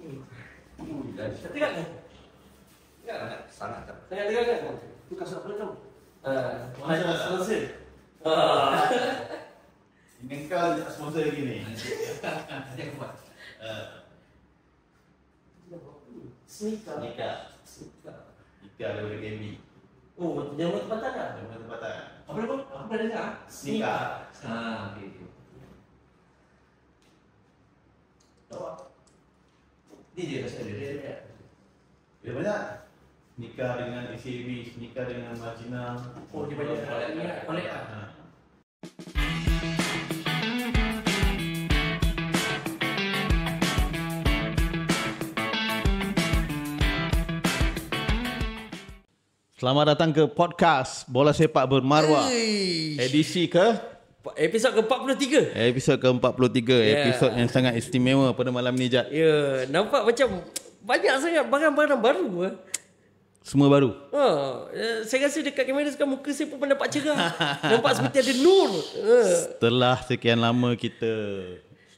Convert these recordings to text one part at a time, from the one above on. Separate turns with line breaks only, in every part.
Tengok kan?
Sangat tak.
Tengok kan? Tu kasut apa kamu? Sponsor.
Ini kau sponsor lagi ni.
Nanti aku buat.
Sneaker.
Ika daripada KB.
Oh, dia buat tempatan tak?
Daripada tempatan.
Apa nama? Apa dah dengar?
Sneaker.
Okay.
Tahu tak?
Ni je pasal dia.
Dia banyak. Nikah dengan ACB, nikah dengan Marginal.
Oh, dia banyak kolek lah.
Selamat datang ke podcast Bola Sepak Bermaruah. Edisi ke?
Episod ke-43.
Episod ke-43. Episod yang sangat istimewa pada malam ni, Jad.
Ya, nampak macam banyak sangat barang-barang baru.
Semua baru.
Saya rasa dekat kamera sekarang muka saya pun nampak cerah. Nampak seperti ada nur.
Setelah sekian lama kita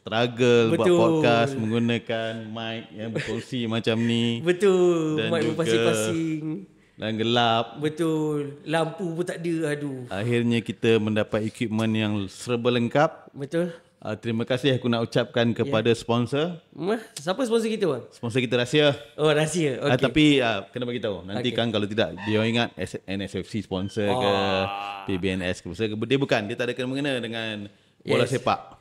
struggle buat
Betul.
podcast menggunakan mic yang berfungsi macam ni.
Betul.
Dan
Mic
juga
berpasing-pasing.
Dan gelap.
Betul. Lampu pun tak ada. Aduh.
Akhirnya kita mendapat equipment yang serba lengkap.
Betul.
Terima kasih aku nak ucapkan kepada sponsor.
Siapa sponsor kita, bang?
Sponsor kita rahsia.
Oh, rahsia. Okey.
Tapi kena bagi tahu. Nanti kan kalau tidak dia ingat NSFC sponsor ke PBNS sponsor ke. Dia bukan, dia tak ada kena-mengena dengan bola sepak.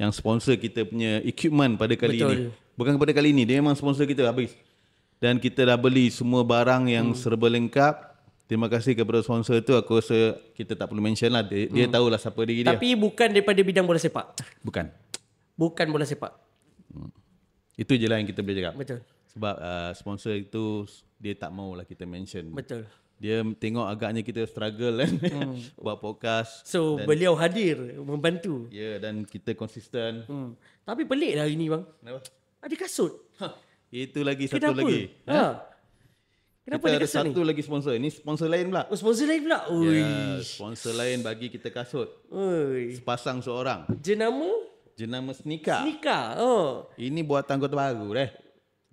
Yang sponsor kita punya equipment pada kali ini. Bukan pada kali ini, dia memang sponsor kita habis. Dan kita dah beli semua barang yang serba lengkap. Terima kasih kepada sponsor tu. Aku rasa kita tak perlu mention lah. Dia tahulah siapa diri dia.
Tapi bukan daripada bidang bola sepak.
Bukan
bola sepak.
Itu je lah yang kita boleh cakap.
Betul.
Sebab sponsor itu dia tak maulah kita mention.
Betul.
Dia tengok agaknya kita struggle kan buat podcast.
So beliau hadir membantu.
Ya, dan kita konsisten.
Tapi pelik lah hari ni, bang.
Kenapa?
Ada kasut.
Itu lagi
Kenapa?
satu lagi.
Kenapa
Kita
ada
ada
kasut
satu
ni?
lagi sponsor. Ini sponsor lain pula.
Oh, sponsor lain pula.
Ya, sponsor lain bagi kita kasut.
Oi.
Sepasang seorang.
Jenama
Sneaker. Ini buatan Kota Baru deh.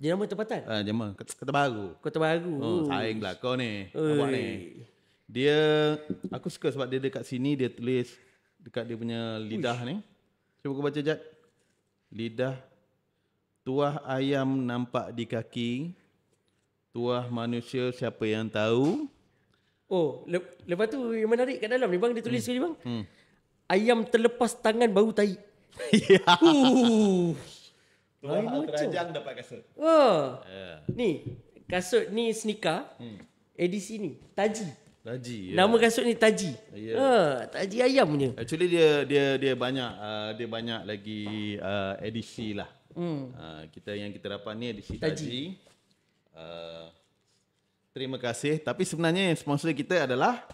Jenama tempatan.
Jenama Kota Baru.
Kota Baru.
Saing pula kau ni. Awak ni. Dia, aku suka sebab dia dekat sini dia tulis dekat dia punya lidah ni. Cuba kau baca, Jad. Lidah. Tuah ayam nampak di kaki. Tuah manusia siapa yang tahu.
Oh, lepas tu yang menarik kat dalam ni, bang, dia tulis ni, bang. Ayam terlepas tangan bau tai.
Ya.
Tuah
terajang dapat kasut.
Ni, kasut ni Sneaker. Edisi ni, Taji.
Taji.
Nama kasut ni Taji. Taji ayam punya.
Actually dia banyak lagi edisi lah. Yang kita dapat ni edisi Taji. Terima kasih. Tapi sebenarnya sponsor kita adalah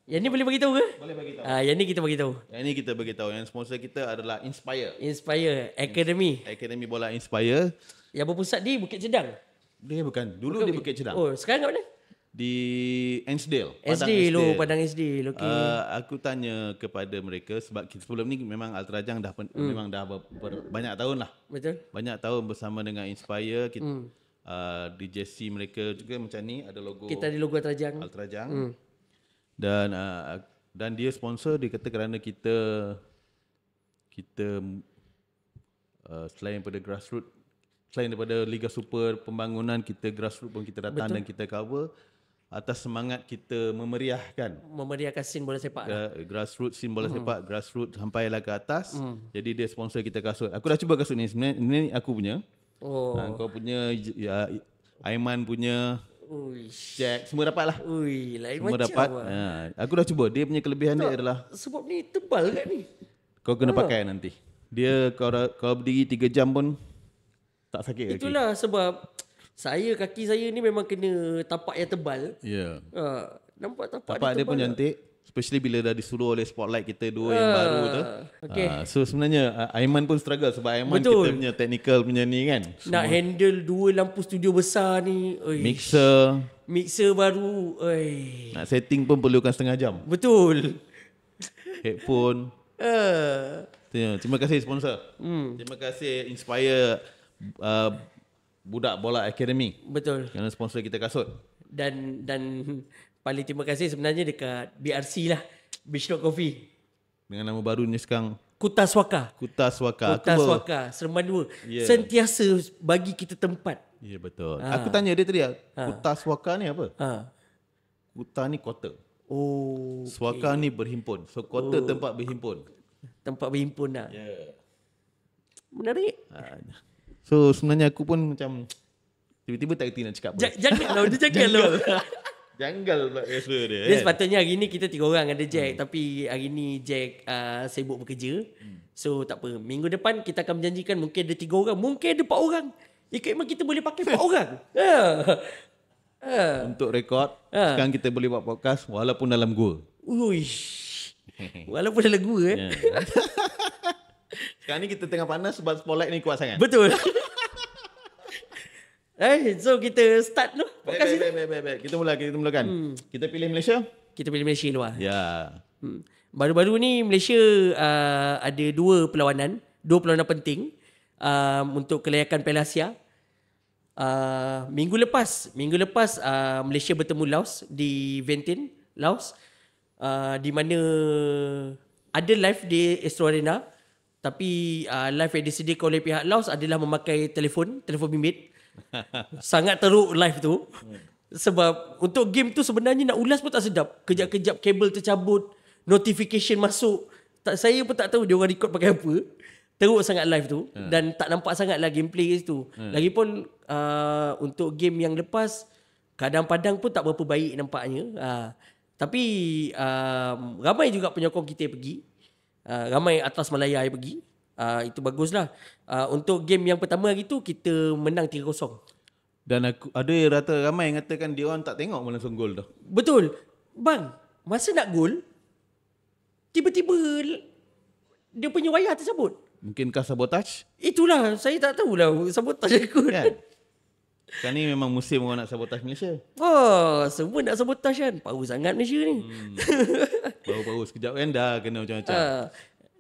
yang ni boleh bagi tahu ke?
boleh bagi tahu.
Yang ni kita bagi tahu.
Yang ni kita bagi tahu. Yang sponsor kita adalah Inspire
Academy
Bola Inspire.
yang berpusat di Bukit Cedang.
Dia bukan. Dulu di Bukit Cedang.
Oh, sekarang kat mana?
Di Ansdale.
Padang SD. Okay.
Aku tanya kepada mereka sebab sebelum ni memang Altrajang dah memang dah banyak tahun lah.
Betul.
Banyak tahun bersama dengan Inspire. Kita, di jersey mereka juga macam ni ada logo.
Kita ada logo
Altrajang. Dan dia sponsor, dia kata kerana kita selain daripada grassroots, selain daripada Liga Super pembangunan, kita grassroots pun kita datang. Betul. Dan kita cover atas semangat kita memeriahkan
scene bola sepak.
Grassroots scene bola sepak, grassroots sampailah ke atas. Jadi dia sponsor kita kasut. Aku dah cuba kasut ni. Sebenarnya ini aku punya. Kau punya, Aiman punya, Jack, semua dapat lah.
Lain
semua
macam
dapat. Aku dah cuba. Dia punya kelebihan dia adalah
sebab ni tebal kan ni.
Kau kena pakai nanti. Dia kau berdiri 3 jam pun tak sakit kaki.
Itulah sebab kaki saya ni memang kena tapak yang tebal.
Ya.
Nampak
Tapak
dia
dia pun cantik. Especially bila dah disuruh oleh spotlight kita dua yang baru tu.
Okay.
So sebenarnya Aiman pun struggle sebab Aiman kita punya technical punya ni kan.
Nak handle 2 lampu studio besar ni. Mixer baru.
Nak setting pun perlukan setengah jam.
Betul.
Headphone. Terima kasih sponsor. Terima kasih Inspire budak bola akademi
Betul.
yang sponsor kita kasut.
Dan paling terima kasih sebenarnya dekat BRC lah, Beach Road Coffee.
Dengan nama barunya sekarang
Kutas Waka.
Kutas Waka.
Kutas Waka, Seremban 2.
Yeah.
Sentiasa bagi kita tempat.
Ya, betul. Aku tanya dia tadi, Kutas Waka ni apa?
Ha.
Kuta ni kota.
Oh,
Swaka ni berhimpun. So kota tempat berhimpun.
tempat berhimpun lah.
Ya.
Menarik.
So sebenarnya aku pun macam tiba-tiba tak kerti nak cakap apa.
Janganlah, dia janganlah.
Janggal pula rasa dia.
Dia sepatutnya hari ni kita 3 orang ada Jack, tapi hari ni Jack sibuk bekerja. So tak apa. Minggu depan kita akan menjanjikan mungkin ada 3 orang, mungkin ada 4 orang. Ikut kita boleh pakai 4 orang.
Untuk rekod, sekarang kita boleh buat podcast walaupun dalam gua.
Uish. Walaupun dalam gua
Sekarang ni kita tengah panas sebab spotlight ni kuat sangat.
Betul. So kita start tu podcast ni.
Baik. Kita mulakan. Kita pilih Malaysia?
Kita pilih Malaysia luar.
Ya.
Baru-baru ni Malaysia ada 2 perlawanan penting untuk kelayakan Piala Asia. Minggu lepas Malaysia bertemu Laos di Vientiane, Laos, di mana ada live di Astro Arena, tapi live yang disediakan oleh pihak Laos adalah memakai telefon bimbit. Sangat teruk live tu. Sebab untuk game tu sebenarnya nak ulas pun tak sedap. Kejap-kejap kabel tercabut, notification masuk. Saya pun tak tahu dia orang record pakai apa. Teruk sangat live tu. Dan tak nampak sangat lah gameplay tu. Lagipun untuk game yang lepas, kadang padang pun tak berapa baik nampaknya. Tapi ramai juga penyokong kita yang pergi. Ramai atas Malaya yang pergi. Itu baguslah. Untuk game yang pertama hari tu kita menang 3-0.
Dan aku ada rata ramai yang katakan dia orang tak tengok langsung gol tu.
Betul. Bang, masa nak gol, tiba-tiba dia punya wayar tersebut.
Mungkinkah sabotage?
Itulah, saya tak tahulah sabotage aku.
Kan? Sekarang ni memang musim orang nak sabotage Malaysia.
Oh, semua nak sabotage kan. Power sangat Malaysia ni.
Baru-baru sekejap kan dah kena macam-macam.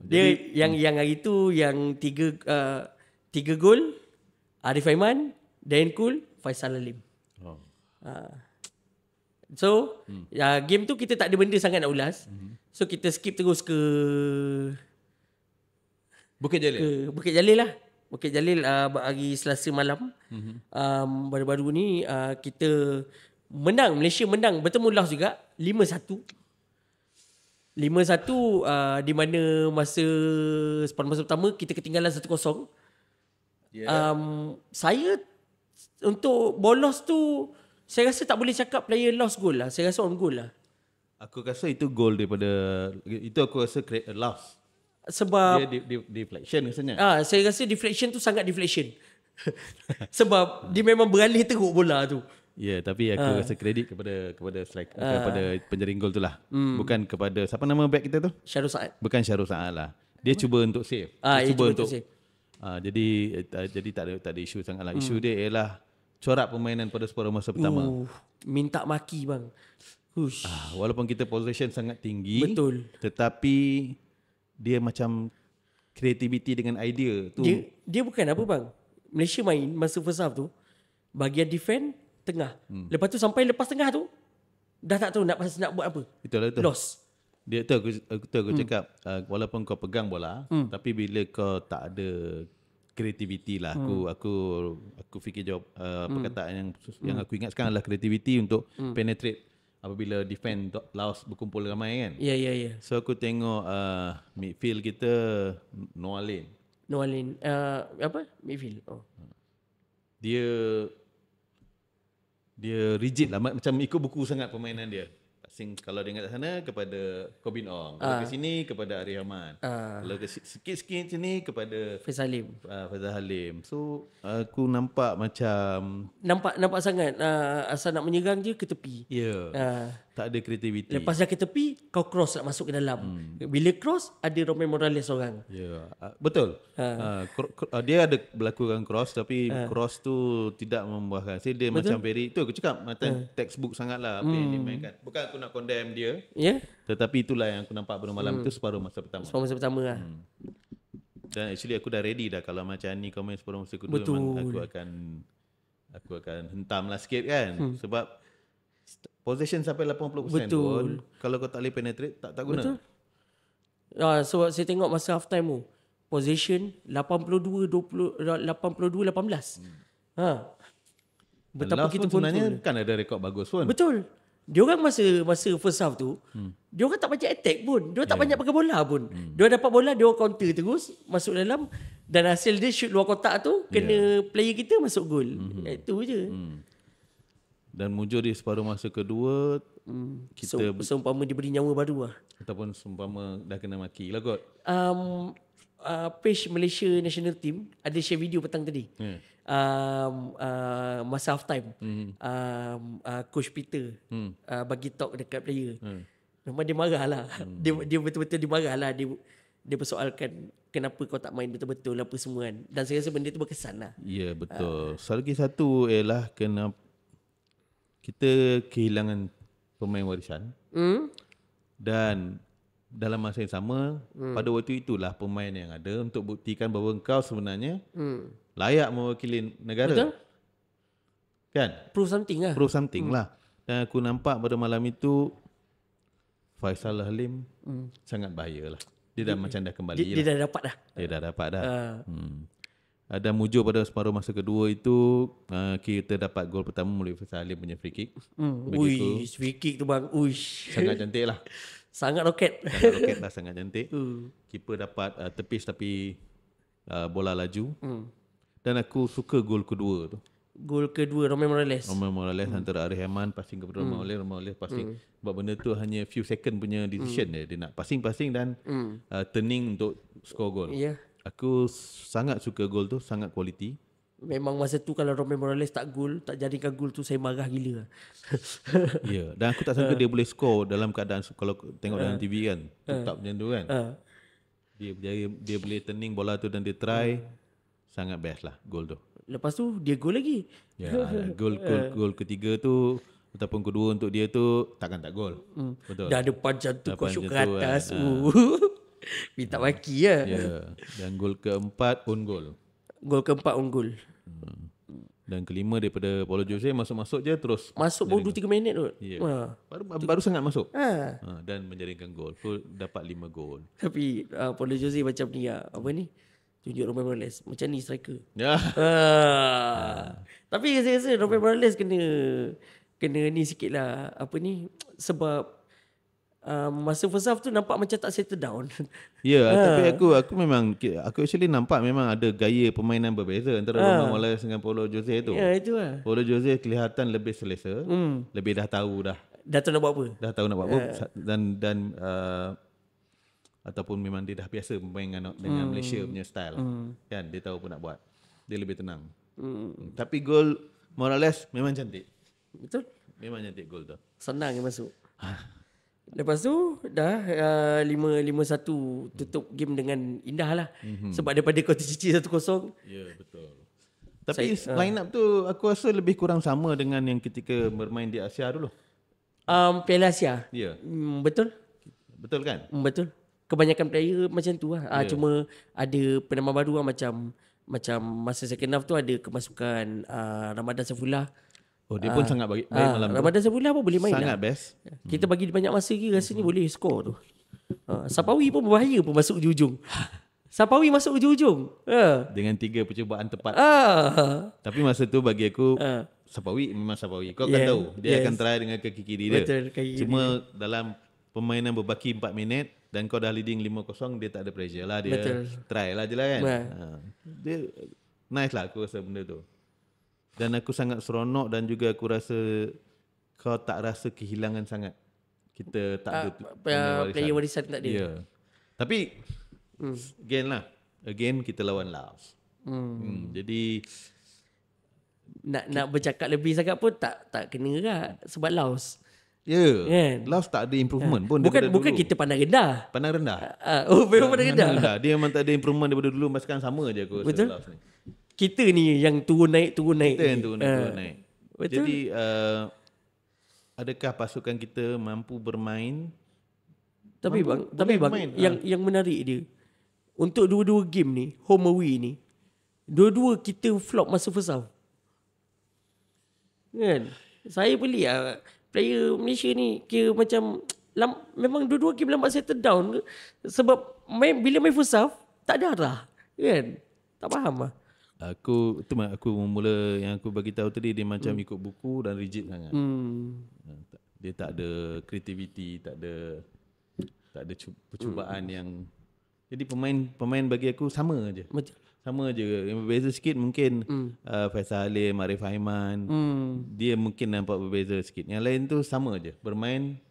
Dia yang hari tu yang 3 gol, Arif Aiman, Dan Kul, Faisal Alim. So, game tu kita tak ada benda sangat nak ulas. So kita skip terus ke
Bukit Jalil.
Bukit Jalil lah. Bukit Jalil hari Selasa malam. Baru-baru ni kita menang, Malaysia menang bertemu Laos juga 5-1. 5-1 di mana masa pertama kita ketinggalan 1-0. Saya untuk bolos tu saya rasa tak boleh cakap player lost goal lah. Saya rasa on goal lah.
Aku rasa itu gol daripada itu aku rasa loss.
Sebab
dia deflection rasanya.
saya rasa deflection tu sangat deflection. Sebab dia memang beralih teruk bola tu.
Ya, tapi aku rasa kredit kepada striker, kepada penjaring gol tu lah. Bukan kepada siapa nama back kita tu?
Syarul Saad.
Bukan Syarul Saad lah. Dia cuba untuk save. Dia cuba untuk save. Jadi tak ada isu sangat lah. Isu dia ialah corak permainan pada separuh masa pertama.
Minta maki bang.
Walaupun kita possession sangat tinggi,
betul,
tetapi dia macam creativity dengan idea tu.
Dia bukan apa bang. Malaysia main masa first half tu, bahagian defend tengah. Lepas tu sampai lepas tengah tu dah tak tahu nak buat apa. Itulah tu. Lost.
Dia tu aku cakap walaupun kau pegang bola, tapi bila kau tak ada creativity lah. Aku fikir jawab perkataan yang aku ingat sekarang adalah creativity untuk penetrate apabila defend Laos berkumpul ramai kan.
Ya.
So aku tengok midfield kita Noah Lane.
Apa? Midfield.
Dia rigid lah, macam ikut buku sangat permainan dia. Kalau dia ingat sana kepada Kobin Ong, kalau ke sini kepada Arif Ahmad, kalau ke sikit-sikit sini kepada Faizal Halim. So aku nampak macam nampak
sangat asal nak menyerang je ke tepi.
Tak ada kreativiti.
Lepas dah ke tepi, kau cross nak masuk ke dalam. Bila cross, ada Romain Morales orang.
Betul. Dia ada berlakukan cross, tapi cross tu tidak membuahkan hasil. Dia betul. Macam very, itu aku cakap macam textbook sangat lah apa yang dimainkan. Bukan aku nak condemn dia, tetapi itulah yang aku nampak pada malam itu separuh masa pertama.
Separuh masa pertama lah.
Dan actually aku dah ready dah kalau macam ni komen separuh masa kedua memang aku akan hentam lah sikit kan. Sebab possession sampai 80% pun kalau kau tak boleh penetrate tak guna.
Betul. So saya tengok masa half time tu possession 82-18. Betapa
Last
kita
pun sebenarnya
control.
kan ada rekod bagus pun.
Betul. Dia orang masa first half tu, dia orang tak banyak attack pun. Dia orang tak banyak pegang bola pun. Dia orang dapat bola, dia orang counter terus masuk dalam dan hasil dia shoot luar kotak tu kena player kita masuk gol. Itu je.
Dan mujur di separuh masa kedua kita
Seumpama dia beri nyawa baru lah.
ataupun seumpama dah kena maki lah kot.
Page Malaysia National Team ada share video petang tadi. Masa half time. Coach Peter bagi talk dekat player. Memang dia marah lah. Dia betul-betul dia marah lah. Dia persoalkan kenapa kau tak main betul-betul apa semua kan. Dan saya rasa benda tu berkesan lah.
Ya, betul. Lagi satu ialah kena kita kehilangan pemain warisan. Dan dalam masa yang sama, pada waktu itulah pemain yang ada untuk buktikan bahawa kau sebenarnya layak mewakili negara.
Betul.
Kan?
Prove something lah.
Prove something lah. Dan aku nampak pada malam itu Faisal Halim sangat bahaya lah. Dia dah macam dah kembali
Dia dah dapat dah.
Dia dah dapat dah. Ada mujur pada separuh masa kedua itu kita dapat gol pertama melalui Faisal Halim punya free kick.
Uish, free kick tu bang. Uish.
Sangat cantik lah.
Sangat roket.
Sangat roket lah, sangat cantik. Keeper dapat tepis tapi bola laju. Dan aku suka gol kedua tu.
Gol kedua Romain Morales.
Romain Morales antara Arif Haman passing kepada Romain Morales passing. Sebab benda tu hanya few second punya decision dia nak passing dan turning untuk score gol.
Ya.
Aku sangat suka gol tu, sangat quality.
Memang masa tu kalau Romain Morales tak gol, tak jadikan gol tu saya marah gila.
Ya, dan aku tak sangka dia boleh score dalam keadaan kalau tengok dalam TV kan. Tetap macam tu kan. Dia boleh turning bola tu dan dia try. Sangat best lah gol tu.
Lepas tu dia gol lagi.
Ya, gol ketiga tu ataupun kedua untuk dia tu takkan tak gol. Betul.
Dah depan jantung kau shoot ke
Depan jantung
atas.
kan.
Minta maki lah.
Ya. Dan gol keempat own goal.
Gol keempat on gol.
Dan kelima daripada Paulo Jose masuk-masuk je terus.
Masuk baru 2-3 minit tu.
Ya. Baru sangat masuk.
Ha.
Dan menjaringkan gol. So dapat 5 gol.
Tapi Paulo Jose macam ni lah. Apa ni? Tunjuk Romain Morales. Macam ni striker.
Ya.
Tapi saya rasa Romain Morales kena ni sikit lah. Apa ni? Sebab masa first half tu nampak macam tak settle down.
Ya, tapi aku memang aku actually nampak memang ada gaya permainan berbeza antara Romain Morales dengan Paulo Jose tu.
Ya, itu lah.
Paulo Jose kelihatan lebih selesa, lebih dah tahu dah.
Dah tahu nak buat apa.
Dah tahu nak buat apa dan ataupun memang dia dah biasa bermain dengan Malaysia punya style. Kan, dia tahu apa nak buat. Dia lebih tenang. Tapi gol Morales memang cantik.
Betul?
Memang cantik gol tu.
Senang yang masuk. Lepas tu dah 5-1 tutup game dengan indah lah. Sebab daripada kau tercici 1-0.
Ya, betul. Tapi line up tu aku rasa lebih kurang sama dengan yang ketika bermain di Asia dulu.
Piala Asia.
Ya.
Betul?
Betul kan?
Betul. Kebanyakan player macam tu lah. Cuma ada penambah baru lah macam masa second half tu ada kemasukan Ramadan Saifullah.
Oh, dia pun sangat baik malam tu.
Ramadan Saifullah pun boleh main
Sangat
lah.
best.
Kita bagi dia banyak masa lagi rasa ni boleh skor tu. Sapawi pun berbahaya pun masuk ujung-ujung. Sapawi masuk ujung-ujung.
Dengan 3 percubaan tepat.
Ah.
Tapi masa tu bagi aku Sapawi memang Sapawi. Kau akan tahu dia akan try dengan kaki kiri dia.
Betul, kaki kiri.
Cuma dalam permainan berbaki 4 minit dan kau dah leading 5-0, dia tak ada pressure lah. Dia
Betul.
try lah je lah kan. Dia nice lah aku rasa benda tu. Dan aku sangat seronok dan juga aku rasa kau tak rasa kehilangan sangat. Kita tak ada
player warisan tak ada.
Ya. Tapi again kita lawan Laos. Jadi
nak bercakap lebih sangat pun tak kena lah sebab Laos.
ya,
Kan?
Laos tak ada improvement pun
Bukan kita pandang rendah.
pandang rendah.
Memang pandang rendah.
Dia memang tak ada improvement daripada dulu, sekarang sama je aku rasa.
Betul.
Laos ni.
Kita ni yang turun naik.
Kita yang turun naik.
Betul.
Jadi adakah pasukan kita mampu bermain?
Tapi bang,
Boleh main.
yang menarik dia untuk dua-dua game ni, home away ni, dua-dua kita flop masa first half. Kan? Saya pelik lah. Player Malaysia ni kira macam memang dua-dua game lambat settle down. Sebab bila main first half, tak ada arah. Kan? Tak faham lah.
Aku mula yang aku bagi tahu tadi, dia macam ikut buku dan rigid sangat. Dia tak ada kreativiti, tak ada percubaan yang, jadi pemain bagi aku sama aja.
Betul.
Sama je. Yang berbeza sikit mungkin Faisal Halim, Arif Aiman. Dia mungkin nampak berbeza sikit. Yang lain tu sama je. Bermain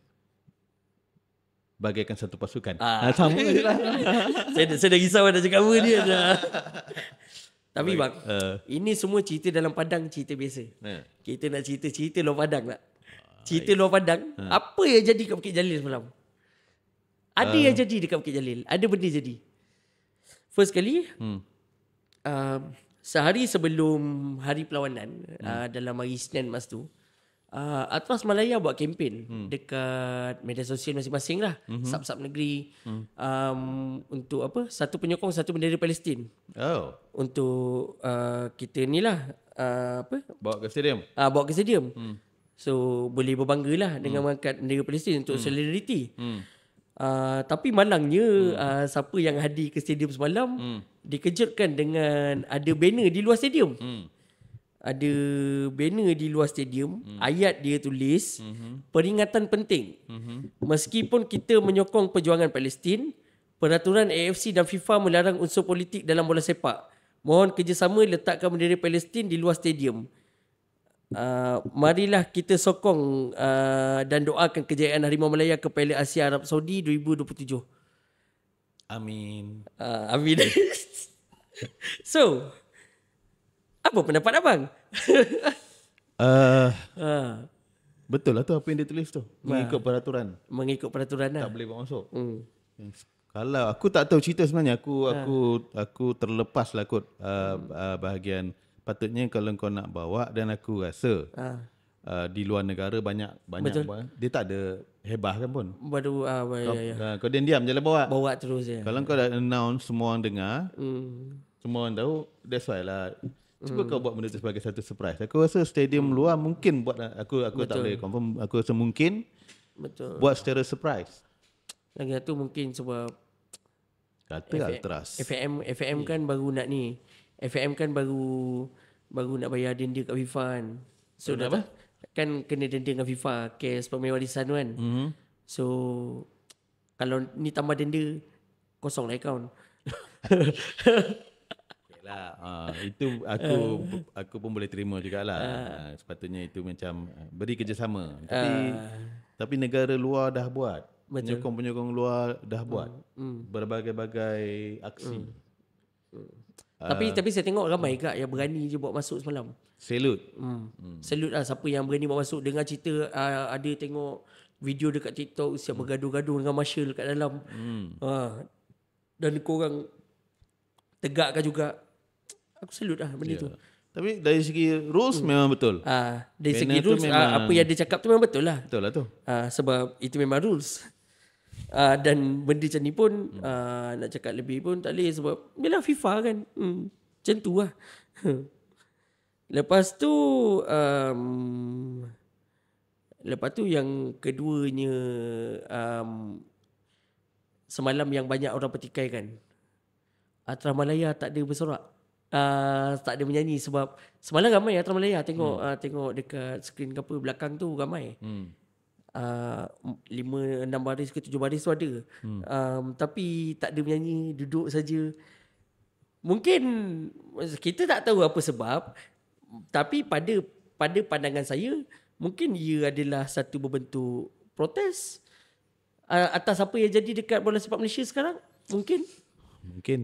bagaikan satu pasukan. Sama je lah.
saya dah risau dah cakap apa dia dah. Tapi bang, ini semua cerita dalam padang, cerita biasa. Kita nak cerita luar padang tak? Cerita luar padang. Apa yang jadi kat Bukit Jalil semalam? Ada yang jadi dekat Bukit Jalil. Ada benda jadi. First kali, sehari sebelum hari perlawanan, dalam hari Isnin masa tu, Atlas Malaya buat kempen dekat media sosial masing-masing lah, sub-sub negeri, untuk apa, satu penyokong satu bendera Palestin. Untuk kita ni lah,
Bawa ke stadium.
bawa ke stadium. So boleh berbangga lah dengan mengangkat bendera Palestin untuk solidariti. Tapi malangnya siapa yang hadir ke stadium semalam dikejutkan dengan ada banner di luar stadium. Ada banner di luar stadium, ayat dia tulis peringatan penting. Meskipun kita menyokong perjuangan Palestin, peraturan AFC dan FIFA melarang unsur politik dalam bola sepak. Mohon kerjasama letakkan bendera Palestin di luar stadium. Marilah kita sokong dan doakan kejayaan Harimau Malaya ke Piala Asia Arab Saudi 2027.
Amin.
Amin. So, apa pendapat abang?
Betul lah tu apa yang dia tulis tu. Mengikut peraturan.
Mengikut peraturan lah.
Tak boleh bawa masuk. Kalau aku tak tahu cerita sebenarnya, aku terlepas lah kot bahagian. Patutnya kalau kau nak bawa, dan aku rasa di luar negara banyak dia tak ada hebah kan pun.
Baru
Kau diam je lah
bawa terus je.
Kalau kau dah announce, semua orang dengar, semua orang tahu, that's why lah. Cuba kau buat benda tu sebagai satu surprise. Aku rasa stadium luar mungkin buat, aku tak boleh confirm, aku rasa mungkin buat secara surprise.
Lagi satu mungkin sebab
Kata Ultras
FAM kan baru nak ni. FAM kan baru nak bayar denda kat FIFA kan. So
apa?
Kan kena denda dengan FIFA kes pemain warisan tu kan. So kalau ni tambah denda, kosong lah akaun.
Itu aku pun boleh terima jugalah. Sepatutnya itu macam beri kerjasama. Tapi negara luar dah buat. Penyokong-penyokong luar dah buat berbagai-bagai aksi.
Tapi saya tengok ramai kak yang berani je bawa masuk semalam.
Salute.
Salute lah siapa yang berani bawa masuk. Dengar cerita ada tengok video dekat TikTok siap bergaduh-gaduh dengan marshal kat dalam. Dan korang tegakkan juga. Aku salute lah benda tu.
Tapi dari segi rules memang betul.
Dari segi rules apa yang dia cakap tu memang betul lah.
Betul lah tu.
Sebab itu memang rules. Dan benda macam ni pun nak cakap lebih pun tak boleh sebab bila FIFA kan. Macam tu lah. Lepas tu yang keduanya, semalam yang banyak orang petikaikan, Atras Malaya tak ada bersorak, tak ada menyanyi. Sebab semalam ramai Atras Malaya tengok dekat skrin ke apa belakang tu ramai. 5-6 baris ke 7 baris tu ada. Tapi tak ada menyanyi, duduk saja. Mungkin kita tak tahu apa sebab, tapi pada pandangan saya mungkin ia adalah satu berbentuk protes atas apa yang jadi dekat bola sepak Malaysia sekarang. Mungkin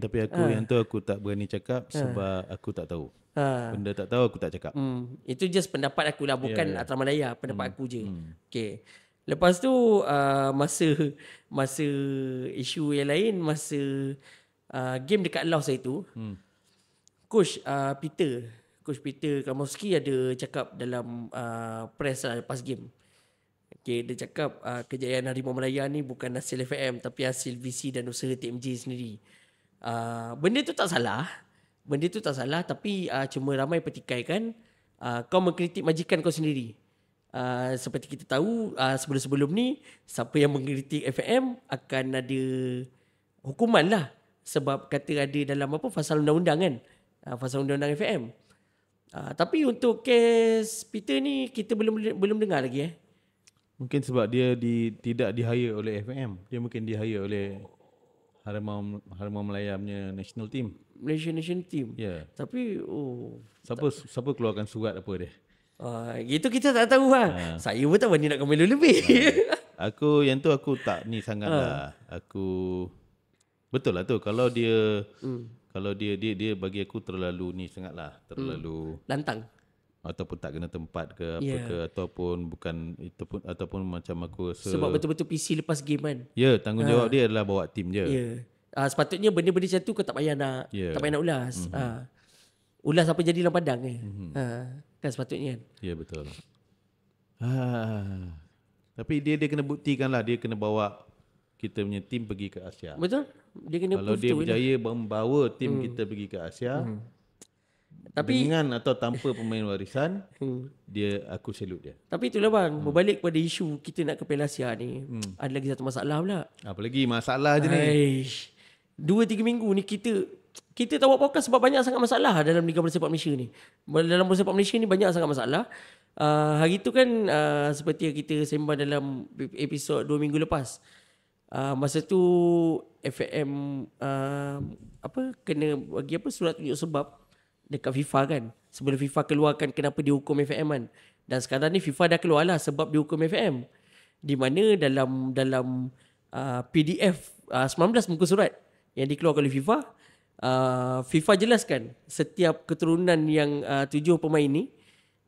tapi aku tak berani cakap sebab aku tak tahu. Benda tak tahu aku tak cakap. Itu just pendapat aku lah, bukan Atras Malaya, pendapat aku je. Okay. Lepas tu masa isu yang lain, masa game dekat Laos itu, Coach Peter Kamowski ada cakap dalam press lah lepas game. Okay, dia cakap kejayaan Harimau Malaya ni bukan hasil FAM tapi hasil visi dan usaha TMJ sendiri. Benda tu tak salah. Tapi cuma ramai pertikaikan kau mengkritik majikan kau sendiri. Seperti kita tahu sebelum-sebelum ni siapa yang mengkritik FM akan ada hukuman lah. Sebab kata ada dalam fasal undang-undang kan. Fasal undang-undang FM. Tapi untuk kes Peter ni kita belum dengar lagi
Mungkin sebab dia tidak di-hire oleh FM. Dia mungkin di-hire oleh Harimau Melaya punya national team.
Malaysia National Team.
Ya.
Tapi
Siapa keluarkan surat apa dia?
Gitu kita tak tahu lah. Saya pun tak berani nak komen lebih.
Aku tak ni sangat lah. Betul lah tu. Kalau dia bagi aku terlalu ni sangat lah. Terlalu
Lantang.
ataupun tak kena tempat ke apa ke ataupun bukan itu pun ataupun macam aku rasa
Sebab betul-betul PC lepas game kan.
ya tanggungjawab dia adalah bawa tim je.
Ya. Sepatutnya benda-benda macam tu kau tak payah nak ulas. Ulas apa jadi dalam padang kan sepatutnya kan.
Ya betul. Tapi dia kena buktikan lah, dia kena bawa kita punya tim pergi ke Asia.
Betul? Dia kena
Kalau
prove
dia
tu
berjaya membawa tim kita pergi ke Asia
Tapi
dengan atau tanpa pemain warisan, aku salute dia.
Tapi itulah bang, berbalik kepada isu kita nak ke Piala Asia ni, ada lagi satu masalah pula.
Apa lagi masalah je ni?
2-3 minggu ni kita tak buat podcast sebab banyak sangat masalah dalam Liga Bola Sepak Malaysia ni. Dalam Bola Sepak Malaysia ni banyak sangat masalah. Hari tu kan seperti yang kita sembang dalam episod 2 minggu lepas. Masa tu FAM kena bagi surat tunjuk sebab dekat FIFA kan. Sebelum FIFA keluarkan kenapa dihukum FAM kan. Dan sekarang ni FIFA dah keluar lah sebab dihukum FAM. Di mana dalam PDF 19 muka surat yang dikeluarkan oleh FIFA, FIFA jelaskan setiap keturunan yang 7 pemain ni,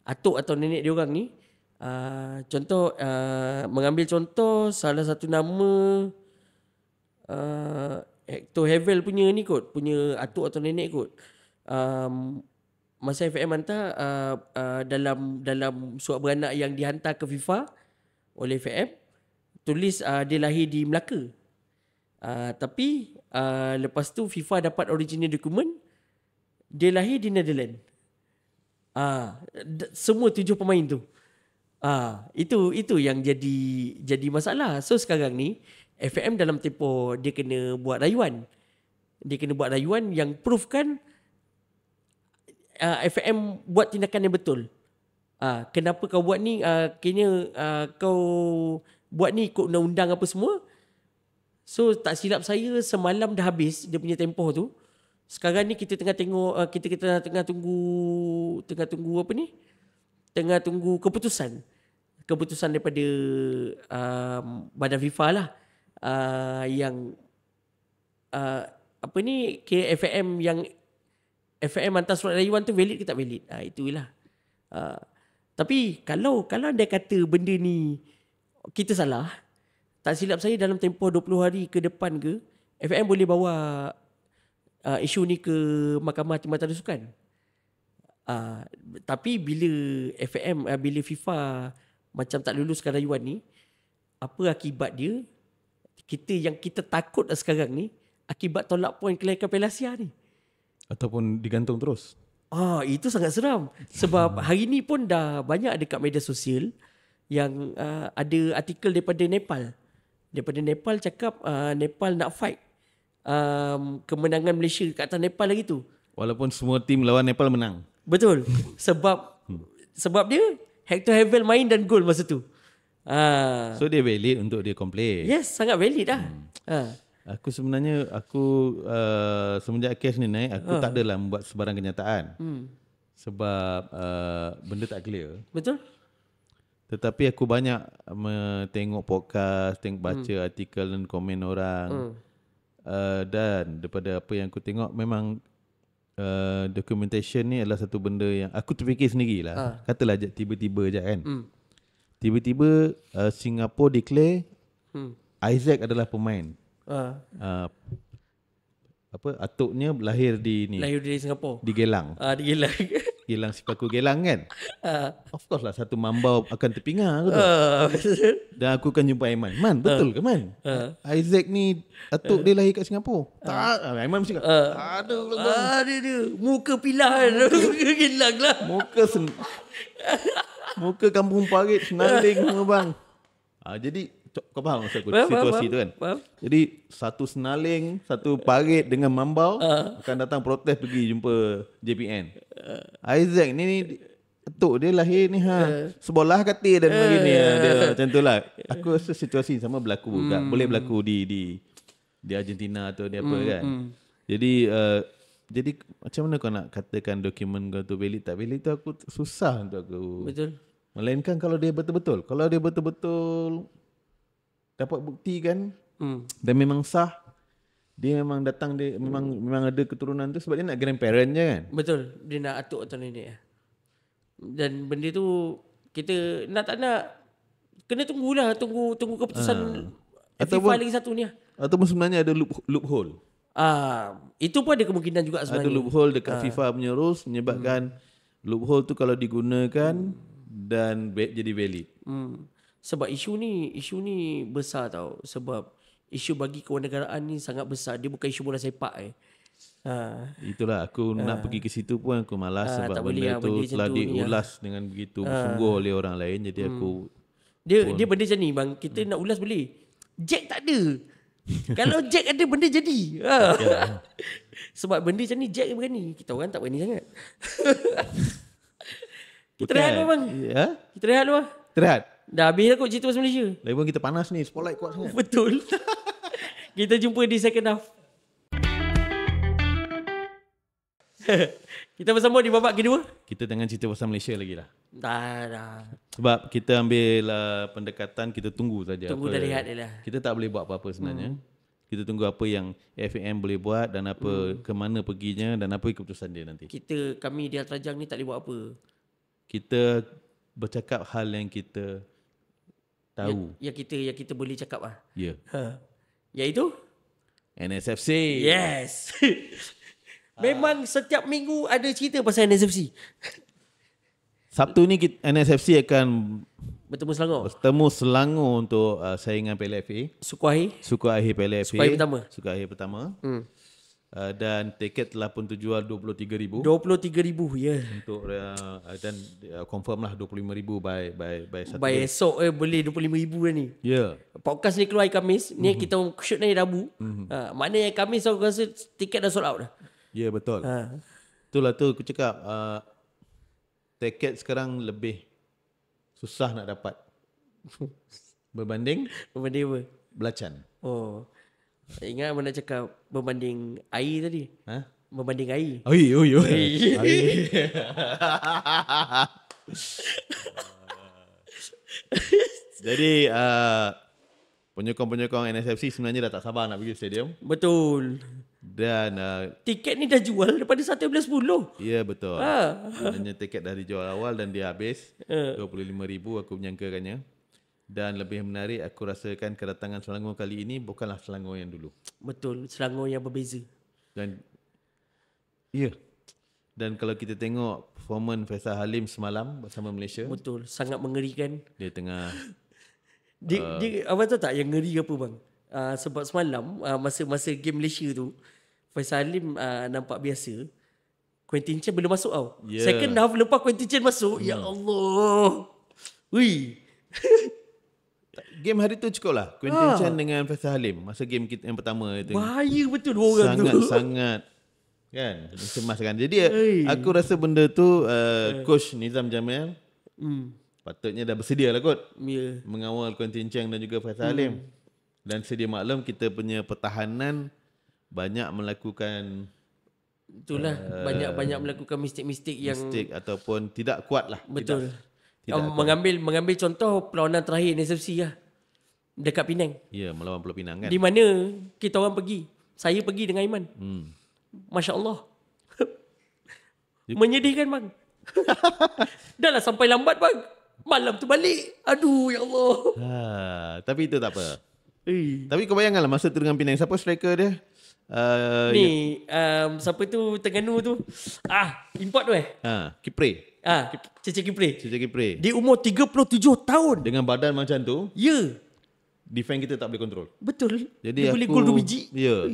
atuk atau nenek dia orang ni, contoh mengambil contoh salah satu nama Hector Havel punya ni kot, punya atuk atau nenek kot. Masa FAM hantar dalam surat beranak yang dihantar ke FIFA oleh FAM, tulis dia lahir di Melaka. Tapi lepas tu FIFA dapat original dokumen dia lahir di Netherlands. Semua 7 pemain tu. Itu yang jadi masalah. So sekarang ni FAM dalam tempoh dia kena buat rayuan. Dia kena buat rayuan yang proofkan FAM buat tindakan yang betul. Kenapa kau buat ni? Kayaknya kau buat ni ikut undang-undang apa semua. So tak silap saya semalam dah habis dia punya tempoh tu. Sekarang ni kita tengah tengok kita tengah tunggu apa ni? Tengah tunggu keputusan daripada badan FIFA lah. Yang kira FAM yang FAM hantar surat rayuan tu valid ke tak valid? Itulah. Tapi kalau anda kata benda ni kita salah, tak silap saya dalam tempoh 20 hari ke depan ke, FAM boleh bawa isu ni ke Mahkamah Timbalan Sukan. Tapi bila FIFA macam tak luluskan rayuan ni, apa akibat dia? Yang kita takut sekarang ni, akibat tolak poin kelayakan Piala Asia ni. Ataupun
digantung terus.
Itu sangat seram. Sebab hari ni pun dah banyak dekat media sosial yang ada artikel daripada Nepal. Daripada Nepal cakap Nepal nak fight kemenangan Malaysia kat atas Nepal lagi tu.
Walaupun semua tim lawan Nepal menang.
Betul. Sebab dia Hector Havel main dan gol masa tu.
So dia valid untuk dia complain.
Yes, sangat valid dah.
Aku sebenarnya semenjak kes ni naik, aku tak adalah membuat sebarang kenyataan. Sebab benda tak clear.
Betul.
Tetapi aku banyak tengok podcast, baca artikel dan komen orang. Dan daripada apa yang aku tengok, memang documentation ni adalah satu benda yang aku terfikir sendirilah. Katalah tiba-tiba je kan. Tiba-tiba Singapore declare Isaac adalah pemain. Atuknya lahir di
Lahir di Singapura.
Di Gelang.
Di Gelang.
Gilang si paku gelang kan. Of course lah satu mambau akan terpingar aku tu.
Betul.
Dan aku akan jumpa Aiman. Man, betul ke Man? Isaac ni atuk dia lahir kat Singapura. Tak, Aiman mesti kata. Aduh,
Dia. Muka pilahan. Gilang lah.
Muka kampung parit senaling semua bang. Jadi kau faham maksud aku situasi tu kan?
Faham.
Jadi satu senaling, satu parit dengan mambau akan datang protes pergi jumpa JPN. Isaac ni atuk dia lahir ni sebelah katil dan begini dia macam tu lah. Aku rasa situasi sama berlaku juga. Boleh berlaku di Argentina atau di apa kan. Jadi macam mana kau nak katakan dokumen kau tu valid tak valid tu aku susah untuk aku.
Betul.
Melainkan kalau dia betul-betul. Kalau dia betul-betul dapat bukti kan dan memang sah, dia memang datang, dia memang ada keturunan tu sebab dia nak grandparent je kan.
Betul. Dia nak atuk atau nenek. Dan benda tu kita nak tak nak kena tunggulah, tunggu keputusan FIFA lagi satu ni.
Ataupun sebenarnya ada loophole.
Itu pun ada kemungkinan juga sebenarnya.
Ada loophole dekat FIFA punya rules menyebabkan loophole tu kalau digunakan dan jadi valid.
Sebab isu ni besar tau. Sebab isu bagi kewarganegaraan ni sangat besar. Dia bukan isu bola sepak
Itulah aku nak pergi ke situ pun aku malas sebab
benda
tu telah diulas dengan begitu bersungguh oleh orang lain. Jadi aku
dia benda macam ni bang. Kita nak ulas boleh. Jack tak ada. Kalau Jack ada benda jadi. Sebab benda macam ni Jack berani. Kita orang tak berani sangat. Kita rehat dulu bang. Kita rehat dulu.
Terhat.
Dah habis lah kot cerita pasal Malaysia.
Lagipun kita panas ni, spotlight kuat sangat.
Betul. Kita jumpa di second half. Kita bersama di babak kedua.
Kita jangan cerita pasal Malaysia lagi lah.
Dah.
Sebab kita ambil pendekatan, kita tunggu saja.
Tunggu dah rehat dia lah.
Kita tak boleh buat apa-apa sebenarnya. Kita tunggu apa yang FAM boleh buat dan apa ke mana perginya dan apa keputusan dia nanti.
Kami di Altrajang ni tak boleh buat apa.
Kita bercakap hal yang kita tahu.
Yang kita boleh cakap lah.
Ya.
Iaitu?
NSFC.
Yes. Memang setiap minggu ada cerita pasal NSFC.
Sabtu ni NSFC akan
bertemu
Selangor untuk saingan PLFA. Suku akhir PLFA. Suku akhir pertama. Dan tiket telah pun terjual 23,000.
23,000 ya.
Untuk dan confirm lah 25,000 by Saturday.
By esok boleh 25,000 dah ni.
Ya.
Podcast ni keluar hari Khamis. Ni kita shoot hari Rabu. Maknanya Khamis aku rasa tiket dah sold out dah.
Ya betul. Itulah tu aku cakap tiket sekarang lebih susah nak dapat. Berbanding
apa?
belacan.
Oh. Ingat apa nak cakap berbanding air tadi? Berbanding air.
Oi. Jadi penyokong-penyokong NSFC sebenarnya dah tak sabar nak pergi stadium.
Betul.
Dan
tiket ni dah jual daripada 1 bulan 10.
Ya betul. Sebenarnya tiket dah dijual awal dan dia habis 25,000 aku menyangkakannya. Dan lebih menarik aku rasakan kedatangan Selangor kali ini bukanlah Selangor yang dulu.
Betul, Selangor yang berbeza.
Dan dan kalau kita tengok performance Faisal Halim semalam bersama Malaysia.
Betul, sangat mengerikan.
Dia tengah
dia apa tahu tak yang ngeri apa bang? Sebab semalam masa game Malaysia tu Faisal Halim nampak biasa. Quentin Chen belum masuk tau. Second half lepas Quentin Chen masuk, ya Allah. Ui.
Game hari tu cukup lah Quentin Chen dengan Faisal Halim. Masa game kita yang pertama itu
bahaya betul dua orang tu.
Sangat kan mencemaskan. Jadi aku rasa benda tu Coach Nizam Jamil patutnya dah bersedia lah kot mengawal Quentin Chen dan juga Faisal Halim. Dan sedia maklum kita punya pertahanan banyak melakukan
itulah banyak melakukan mistik
ataupun tidak kuat lah.
Betul. Mengambil contoh perlawanan terakhir NSFC lah dekat Penang.
Ya, melawan Pulau Pinang kan.
Di mana kita orang pergi. Saya pergi dengan Aiman. Masya Allah. Menyedihkan bang. Dah lah sampai lambat bang. Malam tu balik. Aduh ya Allah.
Tapi itu tak apa. Tapi kau bayangkanlah masa tu dengan Penang. Siapa striker dia?
Ni siapa tu Terengganu tu? Import tu
Kipre.
Cece Kipre.
Cece Kipre.
Dia umur 37 tahun.
Dengan badan macam tu,
Ya.
defend kita tak boleh kontrol.
Betul.
Jadi
dia boleh gol 2 biji.
Ya.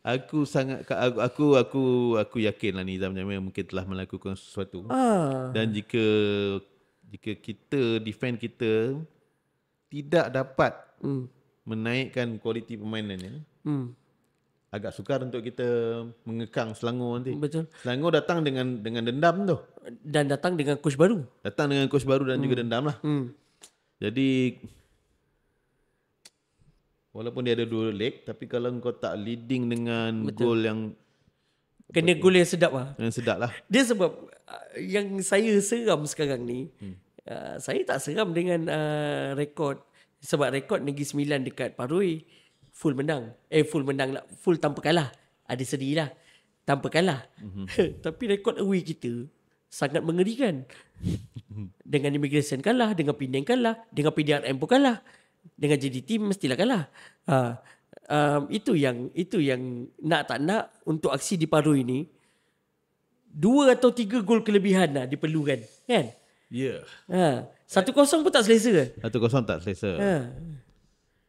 Aku sangat aku yakin lah Nizam Jamil mungkin telah melakukan sesuatu. Dan jika kita defend kita tidak dapat menaikkan kualiti permainannya, agak sukar untuk kita mengekang Selangor nanti.
Betul.
Selangor datang dengan dendam tu.
Dan datang dengan coach baru.
Datang dengan coach baru dan juga dendam lah. Jadi walaupun dia ada 2 leg, tapi kalau kau tak leading dengan gol yang
kena gol yang sedap lah.
Yang sedap lah.
Dia sebab yang saya seram sekarang ni, saya tak seram dengan rekod. Sebab rekod Negeri Sembilan dekat Paroi full menang. Full menang lah. Full tanpa kalah. Ada seri lah. Tanpa kalah. Tapi rekod away kita sangat mengerikan. Dengan Immigration kalah, dengan Penang kalah, dengan PDRM pun kalah. Dengan JDT mestilah kalah. Itu yang nak tak nak untuk aksi di Paroi ni 2 atau 3 gol kelebihan lah diperlukan, kan?
Ya.
1-0 pun tak selesa.
1-0 tak selesa.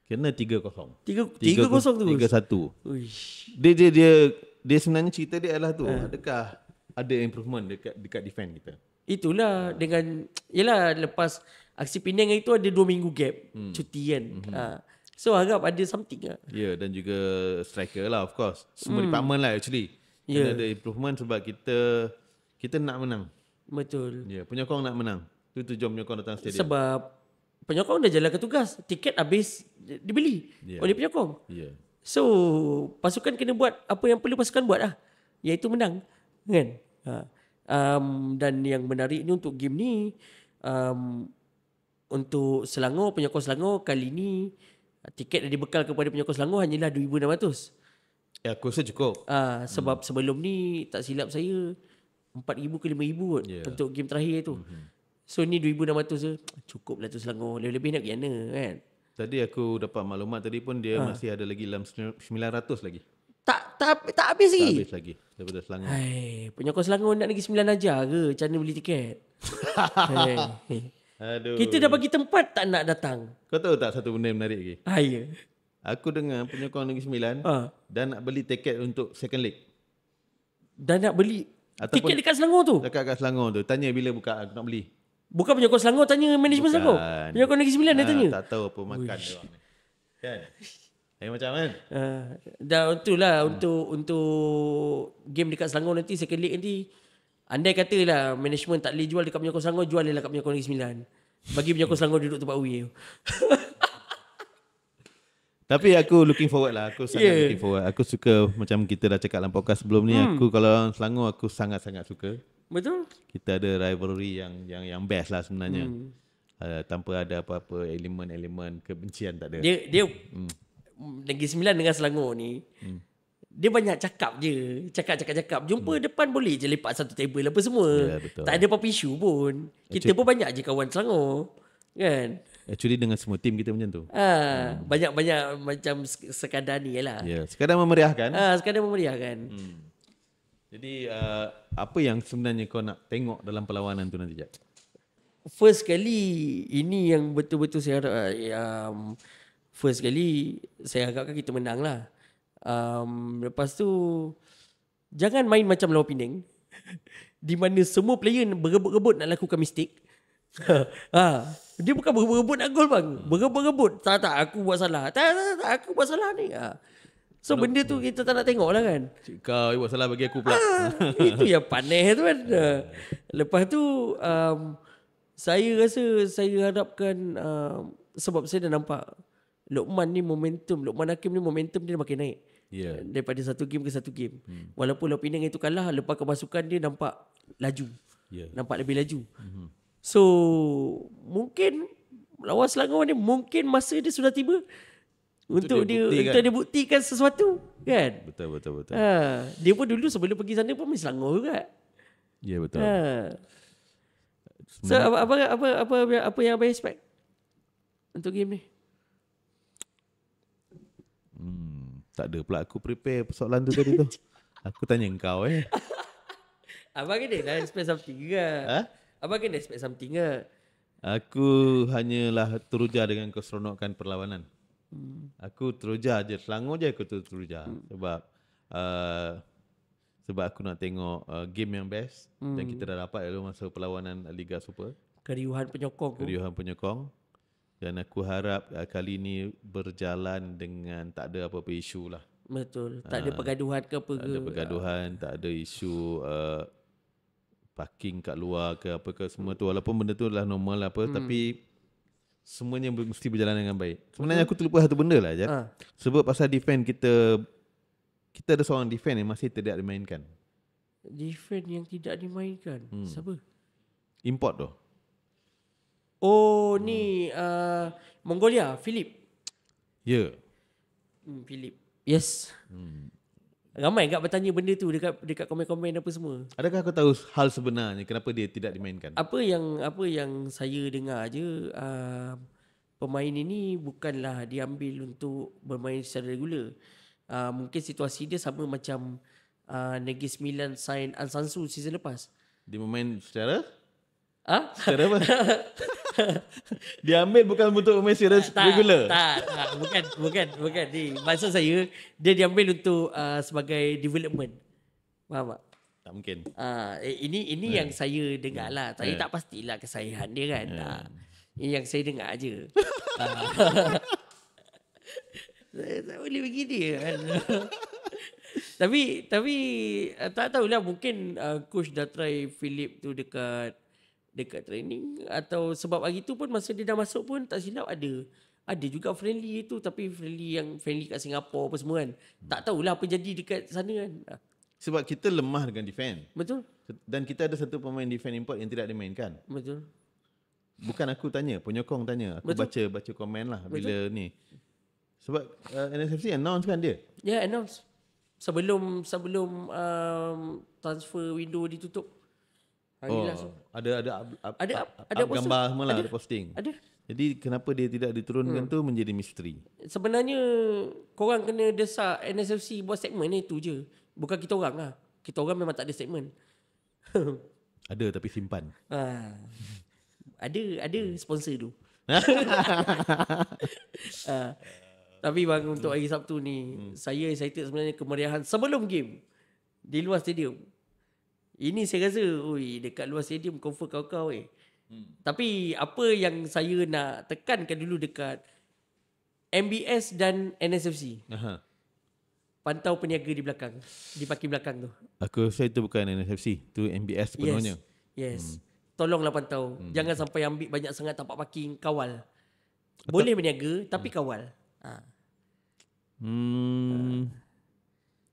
Kena 3-0.
3-0 terus.
3-1.
Uish.
Dia sebenarnya cerita dia adalah tu. Adakah ada improvement dekat defend kita?
Itulah dengan yalah lepas aksi Penang itu ada 2 minggu gap cuti kan. So harap ada something lah.
Ya, dan juga striker lah of course. Semua department lah actually. Kena ada improvement sebab kita nak menang.
Betul.
Ya, penyokong nak menang. Itu tujuan penyokong datang stadium.
Sebab penyokong dah jalankan tugas. Tiket habis dibeli oleh penyokong.
Ya.
So pasukan kena buat apa yang perlu pasukan buat lah. Iaitu menang. Kan? Dan yang menarik ni untuk game ni, untuk Selangor, penyokong Selangor kali ni tiket yang dibekal kepada penyokong Selangor hanyalah 2,600.
Aku rasa cukup.
Sebab sebelum ni tak silap saya 4,000 ke 5,000 kot untuk game terakhir tu. So ni 2,600 je. Cukup lah tu Selangor. Lebih-lebih nak pergi mana kan?
Tadi aku dapat maklumat tadi pun dia masih ada lagi dalam 900 lagi.
Tak habis lagi.
Tak habis lagi daripada Selangor.
Hai, penyokong Selangor nak Negeri Sembilan ajar ke? Macam mana beli tiket?
Aduh.
Kita dah bagi tempat tak nak datang.
Kau tahu tak satu benda yang menarik lagi?
Ya.
Aku dengar penyokong Negeri Sembilan dan nak beli tiket untuk second leg.
Dan nak beli
Ataupun
tiket dekat Selangor tu.
Dekat Selangor tu. Tanya bila buka aku nak beli.
Bukan penyokong Selangor tanya management Selangor. Penyokong Negeri Sembilan dia tanya.
Tak tahu apa makan dia orang ni. Kan? Macam kan?
Dah itulah untuk game dekat Selangor nanti second leg nanti. Andai katalah management tak boleh jual dekat penyokong Selangor, jual dia dekat penyokong Negeri Sembilan. Bagi penyokong Selangor duduk tempat away tu.
Tapi aku looking forward lah. Aku sangat looking forward. Aku suka macam kita dah cakap dalam podcast sebelum ni. Aku kalau Selangor aku sangat-sangat suka.
Betul.
Kita ada rivalry yang best lah sebenarnya. Tanpa ada apa-apa elemen-elemen kebencian tak ada.
Dia Negeri Sembilan dengan Selangor ni dia banyak cakap je. Cakap. Jumpa depan boleh je lepak satu table apa semua.
Betul.
Tak ada apa-apa isu pun. Kita pun banyak je kawan Selangor. Kan?
Actually dengan semua tim kita macam tu.
Banyak macam sekadar ni lah.
Sekadar memeriahkan.
Sekadar memeriahkan.
Jadi apa yang sebenarnya kau nak tengok dalam perlawanan tu nanti, Jack?
First kali ini yang betul-betul saya harap first kali saya harapkan kita menang lah. Lepas tu jangan main macam lawan Penang di mana semua player berebut-rebut nak lakukan mistake. Dia bukan berebut-rebut nak gol bang. Berebut-rebut. Tak aku buat salah. Tak aku buat salah ni. So benda tu kita tak nak tengok lah kan.
Kau buat salah bagi aku pula.
Itu yang panas tu kan. Lepas tu saya rasa saya harapkan sebab saya dah nampak Luqman Hakim ni momentum dia makin naik. Daripada satu game ke satu game. Walaupun lawan Penang itu kalah, lepas kemasukan dia nampak laju. Nampak lebih laju. So mungkin lawan Selangor ni mungkin masa dia sudah tiba untuk dia buktikan sesuatu kan. Betul. Dia pun dulu sebelum pergi sana pun main Selangor juga.
Ya betul.
So apa yang abang expect untuk game ni?
Tak ada pula aku prepare persoalan tu tadi tu. Aku tanya engkau
Abang kena dah expect something ke?
Ha?
Abang kena expect something ke?
Aku hanyalah teruja dengan keseronokan perlawanan. Aku teruja je, Selangor je aku teruja. Sebab aku nak tengok game yang best. Dan kita dah dapat lalu masa perlawanan Liga Super.
Keriuhan penyokong tu.
Keriuhan penyokong. Dan aku harap kali ini berjalan dengan tak ada apa-apa isu lah.
Betul. Tak ada pergaduhan ke apa
Tak
ke.
ada pergaduhan, tak ada isu parking kat luar ke apa ke semua tu. Walaupun benda tu adalah normal apa, tapi semuanya mesti berjalan dengan baik. Sebenarnya aku terlupa satu benda lah Jad. Sebab pasal defend kita ada seorang defend yang masih tidak dimainkan.
Defend yang tidak dimainkan. Siapa?
Import tu.
Oh ni Mongolia, Philip.
Ya.
Philip. Yes. Ramai kat bertanya benda tu dekat komen-komen apa semua.
Adakah kau tahu hal sebenarnya kenapa dia tidak dimainkan?
Apa yang saya dengar je, pemain ini bukanlah diambil untuk bermain secara regular. Mungkin situasi dia sama macam Negeri Sembilan sign Ansansu season lepas.
Dia bermain secara
Secara
apa? Dia ambil bukan untuk main serius regular.
Tak, bukan ni. Maksud saya dia diambil untuk sebagai development. Faham tak?
Tak mungkin.
Ini yang saya dengar lah. Saya tak pastilah kesahihan dia kan. Ini yang saya dengar aje. Saya boleh begini kan. Tapi tak tahulah, mungkin coach dah try Philip tu dekat training, atau sebab hari tu pun masa dia dah masuk pun tak silap ada juga friendly tu, tapi friendly kat Singapura apa semua kan. Tak tahulah apa jadi dekat sana kan.
Sebab kita lemah dengan defend.
Betul.
Dan kita ada satu pemain defend import yang tidak dimainkan.
Betul.
Bukan aku tanya, penyokong tanya. Aku baca komen lah bila ni. Sebab NSFC announce kan dia.
Ya, announce. Sebelum transfer window ditutup.
Ada gambar semua lah, ada posting.
Ada.
Jadi kenapa dia tidak diturunkan tu menjadi misteri.
Sebenarnya korang kena desak NSFC buat statement itu je. Bukan kita orang lah. Kita orang memang tak ada statement.
Ada tapi simpan.
Ada sponsor tu. Tapi bang, untuk hari Sabtu ni saya excited sebenarnya, kemeriahan sebelum game di luar stadium. Ini saya rasa dekat luar stadium confirm kau-kau Tapi apa yang saya nak tekankan dulu dekat MBS dan NSFC. Pantau peniaga di belakang, di parking belakang tu.
Aku rasa itu bukan NSFC, tu MBS sepenuhnya.
Yes. Tolonglah pantau. Jangan sampai ambil banyak sangat tempat parking, kawal. Boleh berniaga tapi kawal.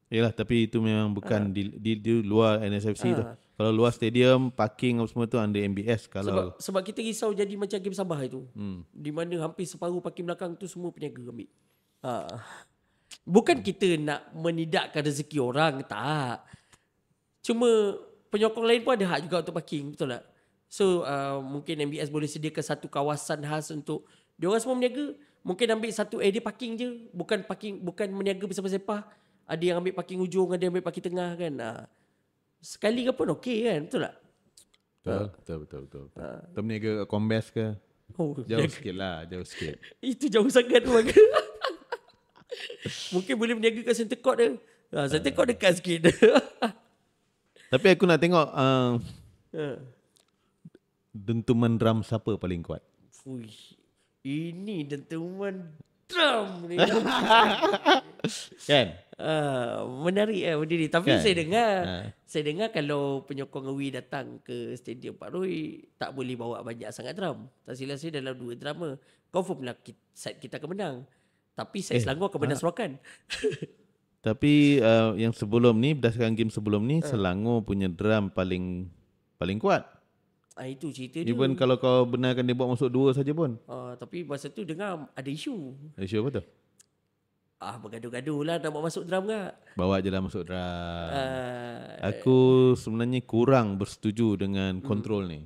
Yalah, tapi itu memang bukan di luar NSFC tu. Kalau luar stadium, parking apa semua tu under MBS. Kalau
sebab kita risau jadi macam game Sabah itu. Di mana hampir separuh parking belakang tu semua peniaga ambil. Bukan kita nak menidakkan rezeki orang, tak. Cuma penyokong lain pun ada hak juga untuk parking, betul tak? So mungkin MBS boleh sediakan satu kawasan khas untuk diorang semua berniaga. Mungkin ambil satu area parking je, bukan berniaga bersepah-sepah. Ada yang ambil parking ujung, ada yang ambil parking tengah kan. Sekali ke pun okey kan, betul tak?
Betul. Berniaga kat Kombes ke? Jauh sikit lah, jauh sikit.
Itu jauh sangat tu. Mungkin boleh berniaga kat Center Court dia. Center Court dekat sikit.
Tapi aku nak tengok dentuman drum siapa paling kuat.
Ini dentuman drum ni.
Kan?
Menarik benda ni. Tapi
kan?
Saya dengar kalau penyokong Awi datang ke Stadium Pak Roy, tak boleh bawa banyak sangat drum. Tak silap saya dalam 2 drama. Confirm lah side kita akan menang. Tapi side Selangor akan menang serokan.
Tapi yang sebelum ni, berdasarkan game sebelum ni, Selangor punya drum paling kuat.
Itu cerita dia.
Even kalau kau benarkan dia buat masuk 2 saja pun.
Tapi masa tu dengar ada isu.
Isu apa tu?
Bergaduh-gaduh lah nak bawa masuk drum ke.
Bawa je lah masuk drum. Aku sebenarnya kurang bersetuju dengan kontrol ni.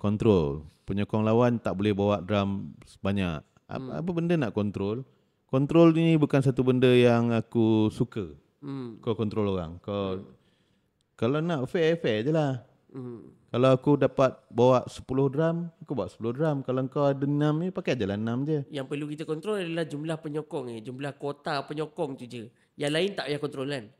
Kontrol. Penyokong lawan tak boleh bawa drum sebanyak. Apa benda nak kontrol? Kontrol ni bukan satu benda yang aku suka.
Hmm.
Kau kontrol orang. Kalau nak fair je lah.
Hmm.
Kalau aku dapat bawa 10 drum, aku bawa 10 drum. Kalau kau ada 6 ni, pakai je lah 6 je.
Yang perlu kita kontrol adalah jumlah penyokong ni, jumlah kuota penyokong tu je. Yang lain tak payah kontrol kan.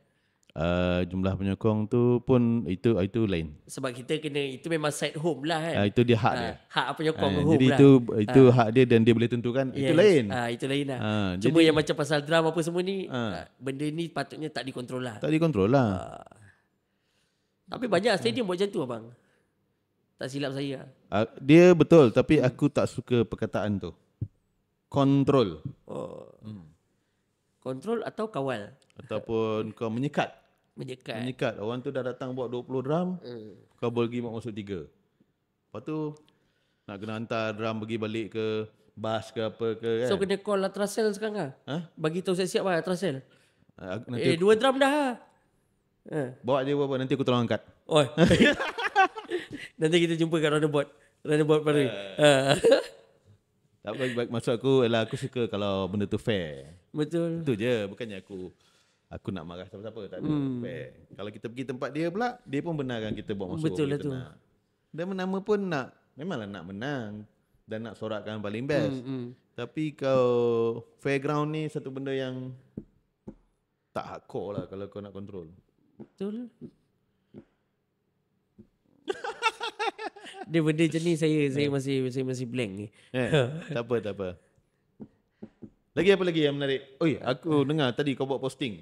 Jumlah penyokong tu pun itu lain.
Sebab kita kena, itu memang side home lah kan.
Itu dia hak dia.
Hak penyokong home
Jadi
lah.
itu hak dia dan dia boleh tentukan. Itu lain.
Itu lain lah. Cuma
jadi-
yang macam pasal drum apa semua ni, benda ni patutnya tak dikontrol lah.
Tak dikontrol lah.
Tapi banyak stadium buat macam tu abang. Tak silap saya.
Dia betul, tapi aku tak suka perkataan tu. Kontrol.
Kontrol atau kawal.
Ataupun kau menyekat.
Menyekat.
Menyekat. Orang tu dah datang bawa 20 drum, kau boleh pergi masuk 3. Lepas tu nak kena hantar drum pergi balik ke bas ke apa ke kan.
So kena call Atrasel sekarang lah. Bagi tahu siap-siap lah Atrasel.
Nanti
2 drum dah lah.
bawa je apa, nanti aku tolong angkat.
Oh. Nanti kita jumpa kat roundabout. Roundabout baru.
Tak baik maksud aku ialah aku suka kalau benda tu fair.
Betul.
Itu je, bukannya aku nak marah siapa-siapa, tak ada. Fair. Kalau kita pergi tempat dia pula, dia pun benarkan kita buat masuk.
Betul lah tu.
Dan menama pun memanglah nak menang dan nak sorakkan paling best. Tapi kau fairground ni satu benda yang tak hardcore lah kalau kau nak kontrol.
Betul. Dia benda macam ni saya masih blank ni.
Tak apa. Lagi apa lagi yang menarik? Oi, aku dengar tadi kau buat posting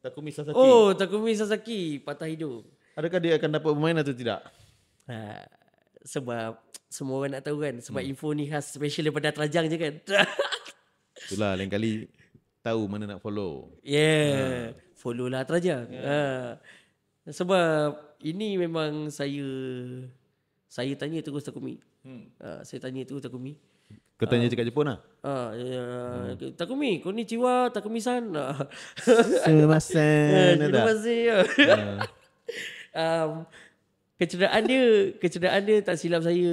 Takumi Sasaki.
Oh, Takumi Sasaki patah hidung.
Adakah dia akan dapat bermain atau tidak?
Sebab semua orang nak tahu kan. Sebab info ni khas special daripada Terajang je kan.
Itulah lain kali tahu mana nak follow.
Follow lah Terajang. Sebab ini memang saya tanya terus Takumi. Saya tanya terus Takumi.
Kau tanya cakap Jepun lah?
Takumi, konnichiwa, Takumi-san.
Terima
Terima kasih. Kecederaan dia tak silap saya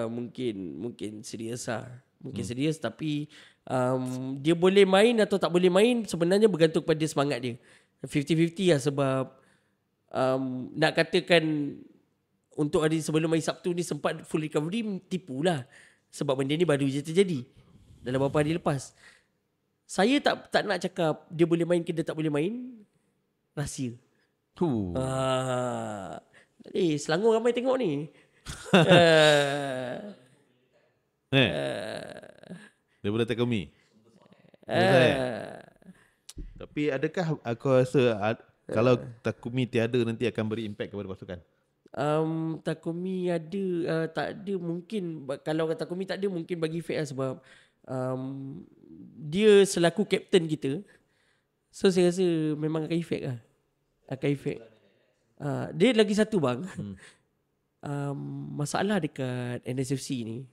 mungkin serius lah. Mungkin serius tapi dia boleh main atau tak boleh main sebenarnya bergantung pada semangat dia. 50-50 lah sebab nak katakan untuk hari sebelum hari Sabtu ni sempat full recovery, tipulah. Sebab benda ni baru je terjadi dalam beberapa hari lepas. Saya tak nak cakap dia boleh main ke dia tak boleh main. Rahsia. Selangor ramai tengok ni.
Daripada Takumi. Tapi adakah aku rasa kalau Takumi tiada nanti akan beri impact kepada pasukan?
Takumi ada, tak ada mungkin. Kalau Takumi tak ada mungkin bagi efek lah sebab dia selaku kapten kita. So saya rasa memang akan efek lah. Akan efek. Dia lagi satu bang. Masalah dekat NSFC ni.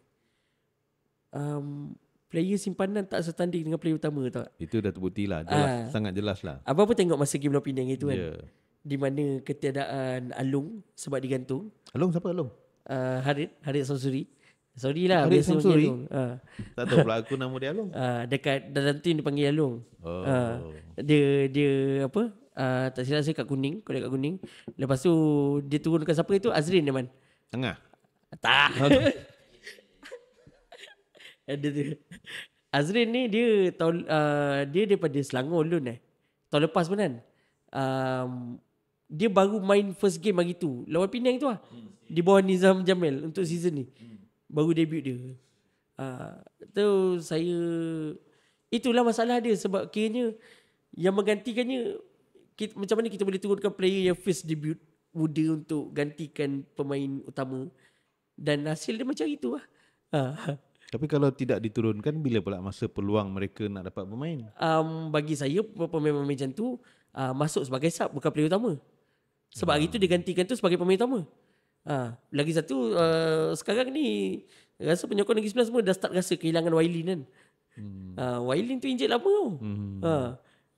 Player simpanan tak setanding dengan player utama tau.
Itu dah terbukti lah. Jelas, sangat jelas lah.
Apa tengok masa game lawan Penang itu kan.
Yeah.
Di mana ketiadaan Alung sebab digantung.
Alung siapa Alung?
Harid Samsuri. Sorry lah.
Harid
biasa
Samsuri?
Alung.
Tak tahu pula aku nama dia Alung.
Dekat dalam tim dipanggil Alung. Dia apa? Tak silap saya kat Kuning. Kodak kat Kuning. Lepas tu dia turunkan siapa itu? Azrin dia man.
Tengah?
Tak. Ada tu. Azrin ni dia dia daripada Selangor dulu tahun lepas pun kan. Dia baru main first game hari tu lawan Penang tu lah. Di bawah Nizam Jamil untuk season ni. Baru debut dia. Tu saya, itulah masalah dia sebab kiranya yang menggantikannya macam mana kita boleh turunkan player yang first debut muda untuk gantikan pemain utama dan hasil dia macam itu lah.
Tapi kalau tidak diturunkan, bila pula masa peluang mereka nak dapat bermain?
Bagi saya pemain-pemain macam tu masuk sebagai sub, bukan player utama. Sebab hari tu dia gantikan tu sebagai pemain utama. Lagi satu sekarang ni rasa penyokong Negeri Sembilan semua dah start rasa kehilangan Wailin kan. Wailin tu injet lama tau.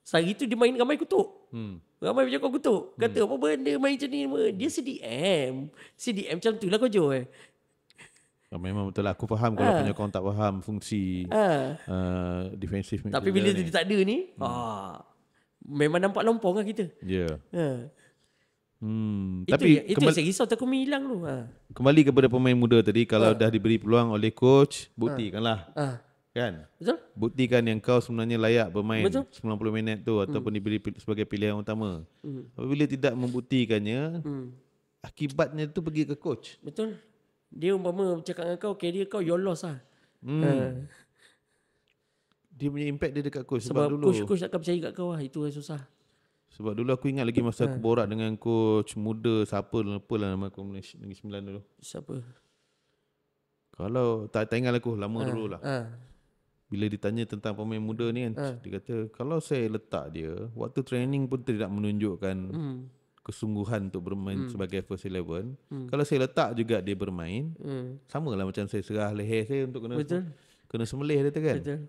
Sehari tu dia main ramai kutuk. Ramai penyokong kutuk. Kata apa benda main macam ni. Dia CDM. CDM macam tu lah kau Joe.
Memang betul lah. Aku faham kalau penyokong tak faham fungsi defensive midfielder.
Tapi bila dia tak ada ni, memang nampak lompong lah kita.
Ya.
Tapi itu yang saya risau takut hilang tu.
Kembali kepada pemain muda tadi, kalau dah diberi peluang oleh coach, buktikanlah. Kan?
Betul?
Buktikan yang kau sebenarnya layak bermain
Betul.
90 minit tu ataupun diberi sebagai pilihan utama. Apabila tidak membuktikannya, akibatnya tu pergi ke coach.
Betul. Dia umpama cakap dengan kau, career kau your loss lah.
Dia punya impact dia dekat coach.
Sebab
dulu
coach tak percaya kat kau lah. Itu yang susah.
Sebab dulu aku ingat lagi masa aku borak dengan coach muda, siapa lah nama aku Negeri Sembilan dulu.
Siapa?
Kalau tak ingat aku, lama dulu lah. Bila ditanya tentang pemain muda ni kan, dia kata kalau saya letak dia, waktu training pun tidak menunjukkan kesungguhan untuk bermain sebagai first 11. Kalau saya letak juga dia bermain, sama lah macam saya serah leher saya untuk kena sembelih dia kan.
Betul.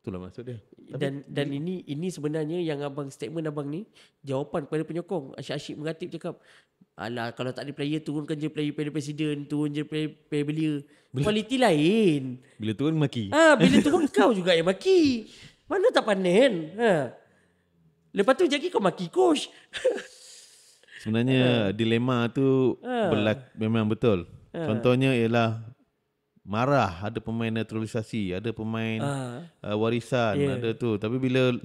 Itulah maksud dia.
Dan ini sebenarnya yang statement abang ni jawapan kepada penyokong. Asyik-asyik mengatip cakap, alah kalau tak ada player turunkan je player presiden, turun je player belia. Kualiti lain.
Bila turun maki.
Bila turun kau juga yang maki. Mana tak panen. Lepas tu jadi kau maki coach.
Sebenarnya dilema tu memang betul. Contohnya ialah marah, ada pemain naturalisasi, ada pemain warisan, ada tu. Tapi bila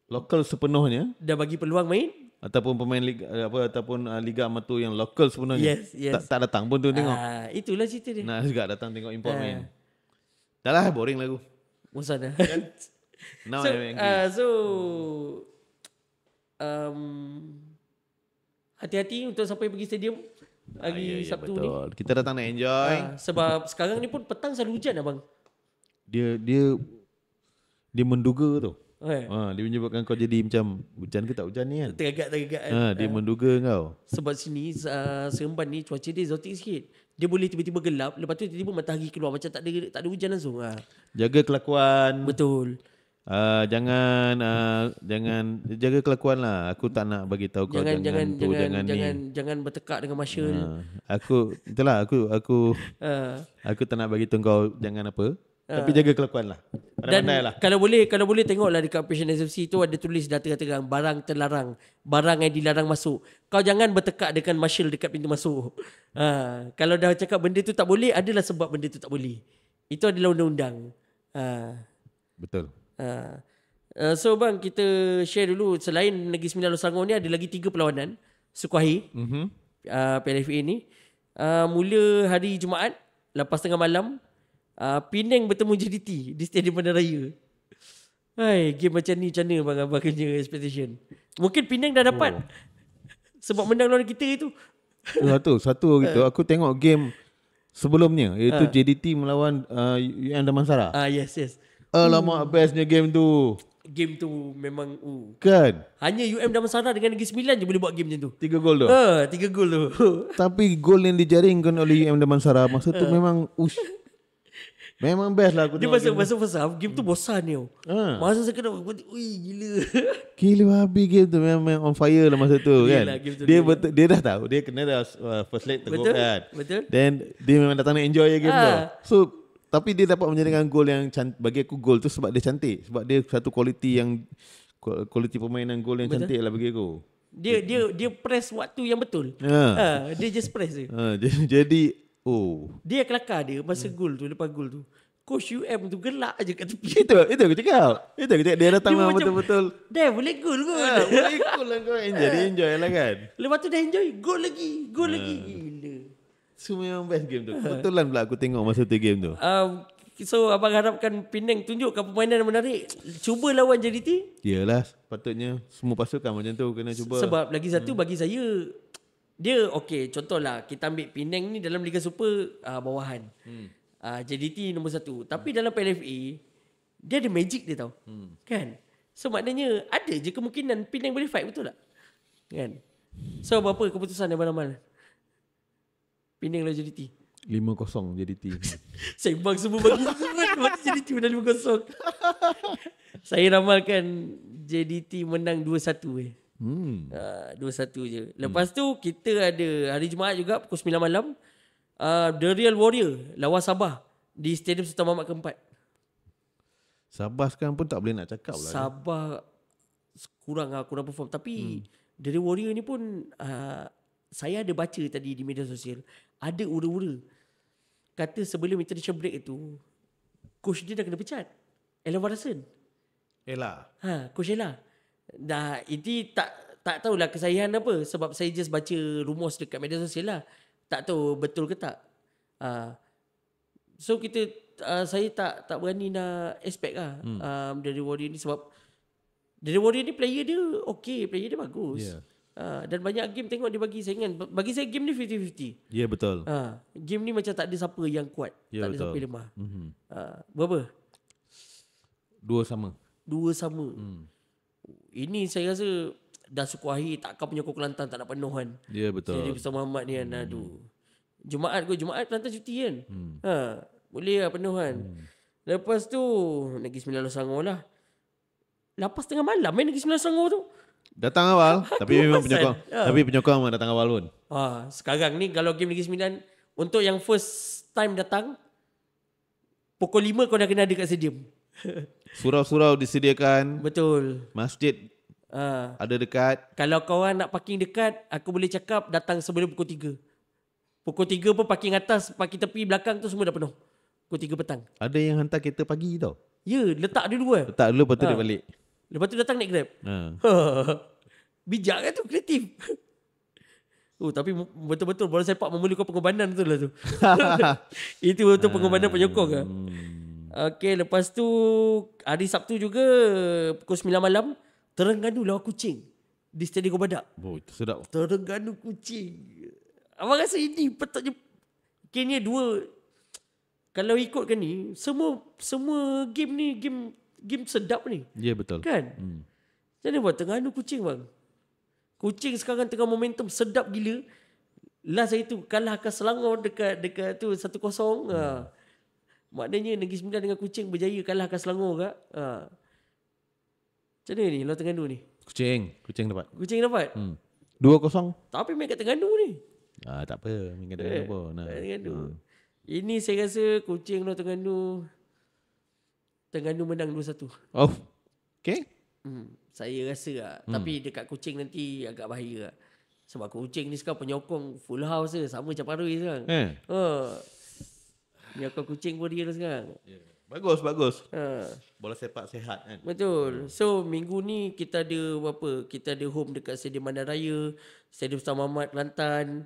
lokal sepenuhnya
dah bagi peluang main
ataupun pemain liga ataupun liga amatur yang lokal sepenuhnya tak datang pun tu tengok.
Itulah cerita dia.
Nak juga datang tengok import main. Dah lah boring lagu.
Bosan dah.
Now
hati-hati untuk sampai pergi stadium hari Sabtu ni.
Kita datang nak enjoy.
Sebab sekarang ni pun petang selalu hujan abang.
Dia menduga tu. Dia menyebabkan kau jadi macam hujan ke tak hujan ni kan.
Tergagak.
Dia menduga kau.
Sebab sini Seremban ni cuaca dia exotic sikit. Dia boleh tiba-tiba gelap, lepas tu tiba-tiba matahari keluar macam tak ada hujan langsung.
Jaga kelakuan.
Betul.
Jangan jaga kelakuan lah. Aku tak nak bagi tahu kau
jangan bertekak dengan marshal.
Aku tak nak bagi tahu kau jangan apa. Tapi jaga kelakuan lah.
Dan kalau boleh tengoklah dekat Passion SFC tu ada tulis dah terang-terang barang terlarang, barang yang dilarang masuk. Kau jangan bertekak dengan marshal dekat pintu masuk. Kalau dah cakap benda tu tak boleh, adalah sebab benda tu tak boleh. Itu adalah undang-undang.
Betul.
So bang, kita share dulu. Selain Negeri Sembilan Selangor ni ada lagi 3 perlawanan Sukuahi PLFA ni. Mula hari Jumaat 8:30 malam, Penang bertemu JDT di Stadium Bandaraya. Game macam ni macam mana bang abang punya expectation? Mungkin Penang dah dapat sebab menang lawan kita itu.
Satu gitu. Aku tengok game sebelumnya, iaitu JDT melawan UM Damansara.
Yes.
Alamak, bestnya game tu.
Game tu memang
kan.
Hanya UM Damansara dengan Negeri Sembilan je boleh buat game macam tu.
3 gol tu.
3 gol tu.
Tapi gol yang dijaringkan oleh UM Damansara masa tu memang memang best lah aku
dia
tengok.
Dia masa game tu bosan ni. Masa saya kena gila.
Gila babi game tu memang on fire lah masa tu kan. Dia dah tahu, dia kena dah first leg teruk kan.
Betul.
Then dia memang datang nak enjoy game tu. So tapi dia dapat menjadikan gol yang bagi aku gol tu sebab dia cantik, sebab dia satu kualiti permainan gol yang cantik lah bagi aku.
Dia press waktu yang betul. Dia just press je.
Jadi
dia kelakar dia masa gol tu, lepas gol tu. Coach UM tu gelak je kat tepi.
Itu aku cakap. Dia datang lah betul-betul.
Dah boleh gol kot.
Boleh gol lah kau. Dia enjoy lah kan.
Lepas tu dah enjoy, gol lagi. Gila.
So memang best game tu. Kebetulan pula aku tengok masa tu game tu.
So abang harapkan Penang tunjukkan permainan yang menarik. Cuba lawan JDT.
Yelah, patutnya semua pasukan macam tu kena cuba.
Sebab lagi satu bagi saya, dia contohlah kita ambil Penang ni dalam Liga Super bawahan. JDT nombor 1. Tapi dalam PLFA dia ada magic dia tau. Kan? So maknanya ada je kemungkinan Penang boleh fight, betul tak? Kan? So berapa keputusan yang beramal? Penang lawan JDT
5-0 JDT.
Sembang semua bagi JDT menang 5-0. Saya ramalkan JDT menang 2-1 2-1 je. Lepas tu kita ada hari Jumaat juga pukul 9 malam The Real Warrior lawan Sabah di Stadium Sultan Mahmud keempat.
Sabah sekarang pun tak boleh nak cakap lah.
Sabah kurang perform. Tapi The Real Warrior ni pun saya ada baca tadi di media sosial. Ada ura-ura kata sebelum international break itu coach dia dah kena pecat. Ella Warason. Coach Ella. Dah ini tak tahulah kesahihan apa sebab saya just baca rumus dekat media sosial lah. Tak tahu betul ke tak. So kita saya tak berani nak expect lah dari Warrior ni sebab dari Warrior ni player dia okey, player dia bagus. Dan banyak game tengok dia bagi saingan. Bagi saya game ni 50-50.
Ya, betul.
Game ni macam tak ada siapa yang kuat, tak ada siapa yang lemah. Berapa?
2 sama.
Ini saya rasa dah suku akhir takkan penyokong Kelantan tak nak penuh kan.
Ya, betul.
Jadi Sultan Mahmud ni kan. Aduh. Jumaat Kelantan cuti kan. Boleh lah penuh kan. Lepas tu Negeri Sembilan Selangor lah. Lepas tengah malam Negeri Sembilan Selangor tu.
Datang awal tapi memang penyokong. Tapi penyokong memang datang awal pun.
Sekarang ni kalau game Negeri Sembilan untuk yang first time datang pukul 5 kau dah kena ada kat stadium.
Surau-surau disediakan.
Betul.
Masjid ada dekat.
Kalau korang nak parking dekat, aku boleh cakap datang sebelum pukul 3. Pukul 3 pun parking atas, parking tepi belakang tu semua dah penuh. Pukul 3 petang.
Ada yang hantar kereta pagi tau.
Ya, letak dulu lah.
Letak dulu lepas tu dia balik.
Lepas tu datang naik Grab. Bijak kan tu, kreatif. Tapi betul-betul bola sepak memerlukan pengorbanan betul lah tu. Itu betul pengorbanan penyokong lah. Okey, lepas tu hari Sabtu juga pukul 9 malam Terengganu lawan Kuching di Stadium Gobadak.
Itu sedap.
Terengganu Kuching. Abang rasa ini patutnya kini dua. Kalau ikutkan ni semua game ni game sedap ni.
Ya, betul.
Kan? Macam mana buat Terengganu Kuching bang? Kuching sekarang tengah momentum sedap gila. Last hari tu kalahkan Selangor dekat tu 1-0. Maknanya Negeri Sembilan dengan Kuching berjaya kalahkan Selangor kak. Macam mana ni lawan Terengganu ni?
Kuching dapat.
Kuching dapat?
2-0.
Tapi main kat Terengganu ni.
Tak apa. Main kat Terengganu pun.
Terengganu. Ini saya rasa Kuching lawan Terengganu. Terengganu menang 2-1.
Oh. Okay.
Saya rasa lah. Tapi dekat Kuching nanti agak bahaya lah. Sebab Kuching ni sekarang penyokong full house je. Sama macam Paroi sekarang. Penyokong Kuching pun dia sekarang.
Bagus. Bola sepak sehat kan.
Betul. So minggu ni kita ada apa? Kita ada home dekat Stadium Bandaraya, Stadium Sultan Mahmud Kelantan,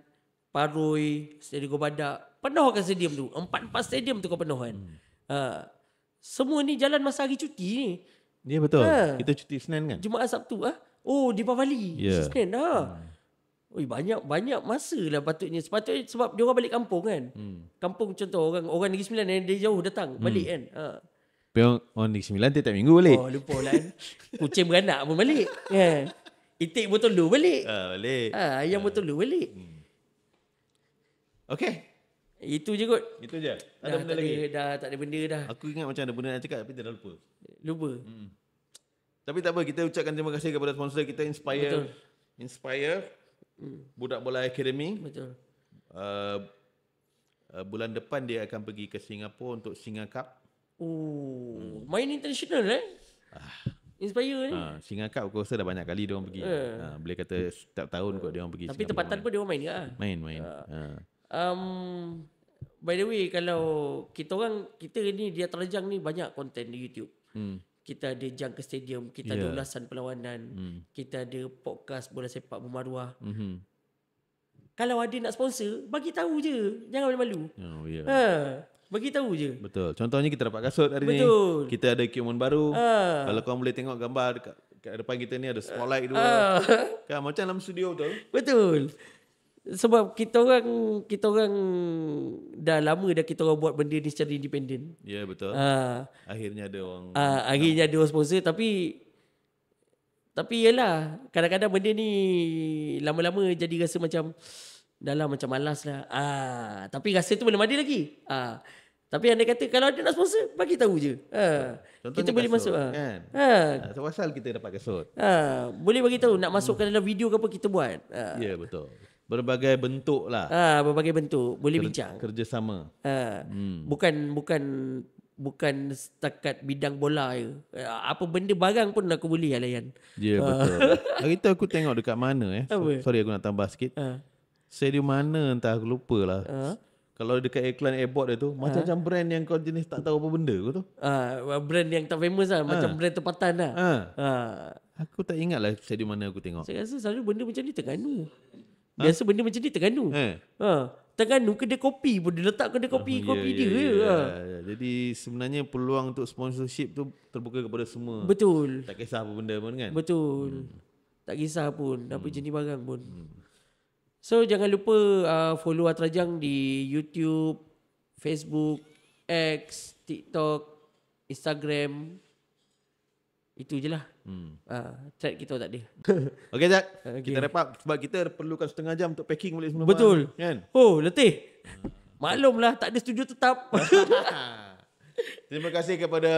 Paroi, Stadium Gobadak. Penuhkan stadium tu. 4 stadium tu kau penuh kan. Semua ni jalan masa hari cuti ni.
Ya, betul. Kita cuti Senin kan.
Jumaat Sabtu Oh, di Pavali. Senin banyak masa lah patutnya. Sepatutnya sebab dia orang balik kampung kan. Kampung contoh orang Negeri Sembilan yang dari jauh datang balik kan.
Tapi orang Negeri Sembilan tiap minggu balik.
Lupa lah kan. Kucing beranak pun balik kan. Itik botol lu balik.
Balik.
Ayam botol lu balik.
Okay.
Itu je kot.
Itu je. Ada benda lagi?
Dah tak ada benda dah.
Aku ingat macam ada benda nak cakap tapi dah lupa.
Tapi
tak apa, kita ucapkan terima kasih kepada sponsor kita Inspire Budak Bola Academy.
Betul.
Bulan depan dia akan pergi ke Singapura untuk Singa Cup.
Main international Inspire ni.
Singa Cup aku rasa dah banyak kali dia orang pergi. Boleh kata setiap tahun kot dia orang pergi.
Tapi tempatan pun dia orang main ke?
Main.
By the way, kalau kita ni dia terjang ni banyak konten di YouTube. Kita ada jang ke stadium, kita ada ulasan perlawanan, kita ada podcast bola sepak bermaruah. Kalau ada nak sponsor, bagi tahu je. Jangan malu-malu. Bagi tahu je.
Betul. Contohnya kita dapat kasut hari ni. Kita ada equipment baru. Kalau korang boleh tengok gambar dekat depan kita ni ada spotlight dua. Kan macam dalam studio betul.
Betul. Sebab kita orang dah lama dah kita orang buat benda ni secara independen.
Ya, betul. Akhirnya ada orang
ada orang sponsor tapi yalah, kadang-kadang benda ni lama-lama jadi rasa macam dah macam malas lah. Tapi rasa tu belum ada lagi. Tapi anda kata kalau ada nak sponsor, bagi tahu je. Kita boleh masuk.
Kan? Pasal kita dapat kasut.
Boleh bagi tahu nak masukkan dalam video ke apa kita buat.
Ya, betul. Berbagai bentuk lah.
Berbagai bentuk boleh bincang.
Kerjasama.
Bukan setakat bidang bola je. Apa benda barang pun aku boleh layan.
Ya, betul. Hari tu aku tengok dekat mana
Apa?
sorry aku nak tambah sikit. Stadium mana entah aku lupa lah. Kalau dekat iklan airport dia tu macam-macam brand yang kau jenis tak tahu apa benda kau tu.
Brand yang tak famous lah. Macam brand tempatan lah.
Aku tak ingat lah stadium mana aku tengok.
Saya rasa selalu benda macam ni Terengganu. Biasa benda macam ni Terengganu. Terengganu kedai kopi pun dia letak kedai kopi dia.
Jadi sebenarnya peluang untuk sponsorship tu terbuka kepada semua.
Betul.
Tak kisah apa benda pun kan.
Betul. Tak kisah pun apa jenis barang pun. So jangan lupa follow Atrajang di YouTube, Facebook, X, TikTok, Instagram. Itu je lah. Chat kita tak ada.
Okay Zat, kita wrap up sebab kita perlukan setengah jam untuk packing balik semua.
Betul.
Kan?
Oh, letih. Maklumlah tak ada studio tetap.
Terima kasih kepada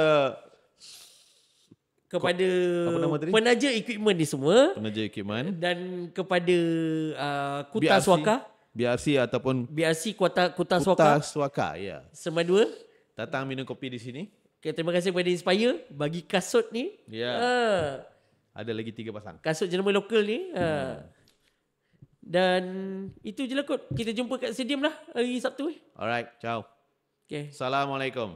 penaja equipment ni semua
penaja equipment
dan kepada Kuta Swaka,
BRC ataupun
BRC Kuta
Kuta
Swaka
Swaka ya.
Semua
Datang minum kopi di sini.
Okay, terima kasih kepada Inspire bagi kasut ni.
Ya. Ada lagi 3 pasang.
Kasut jenama lokal ni. Dan itu je lah kot. Kita jumpa kat stadium lah hari Sabtu.
Alright, ciao.
Okay.
Assalamualaikum.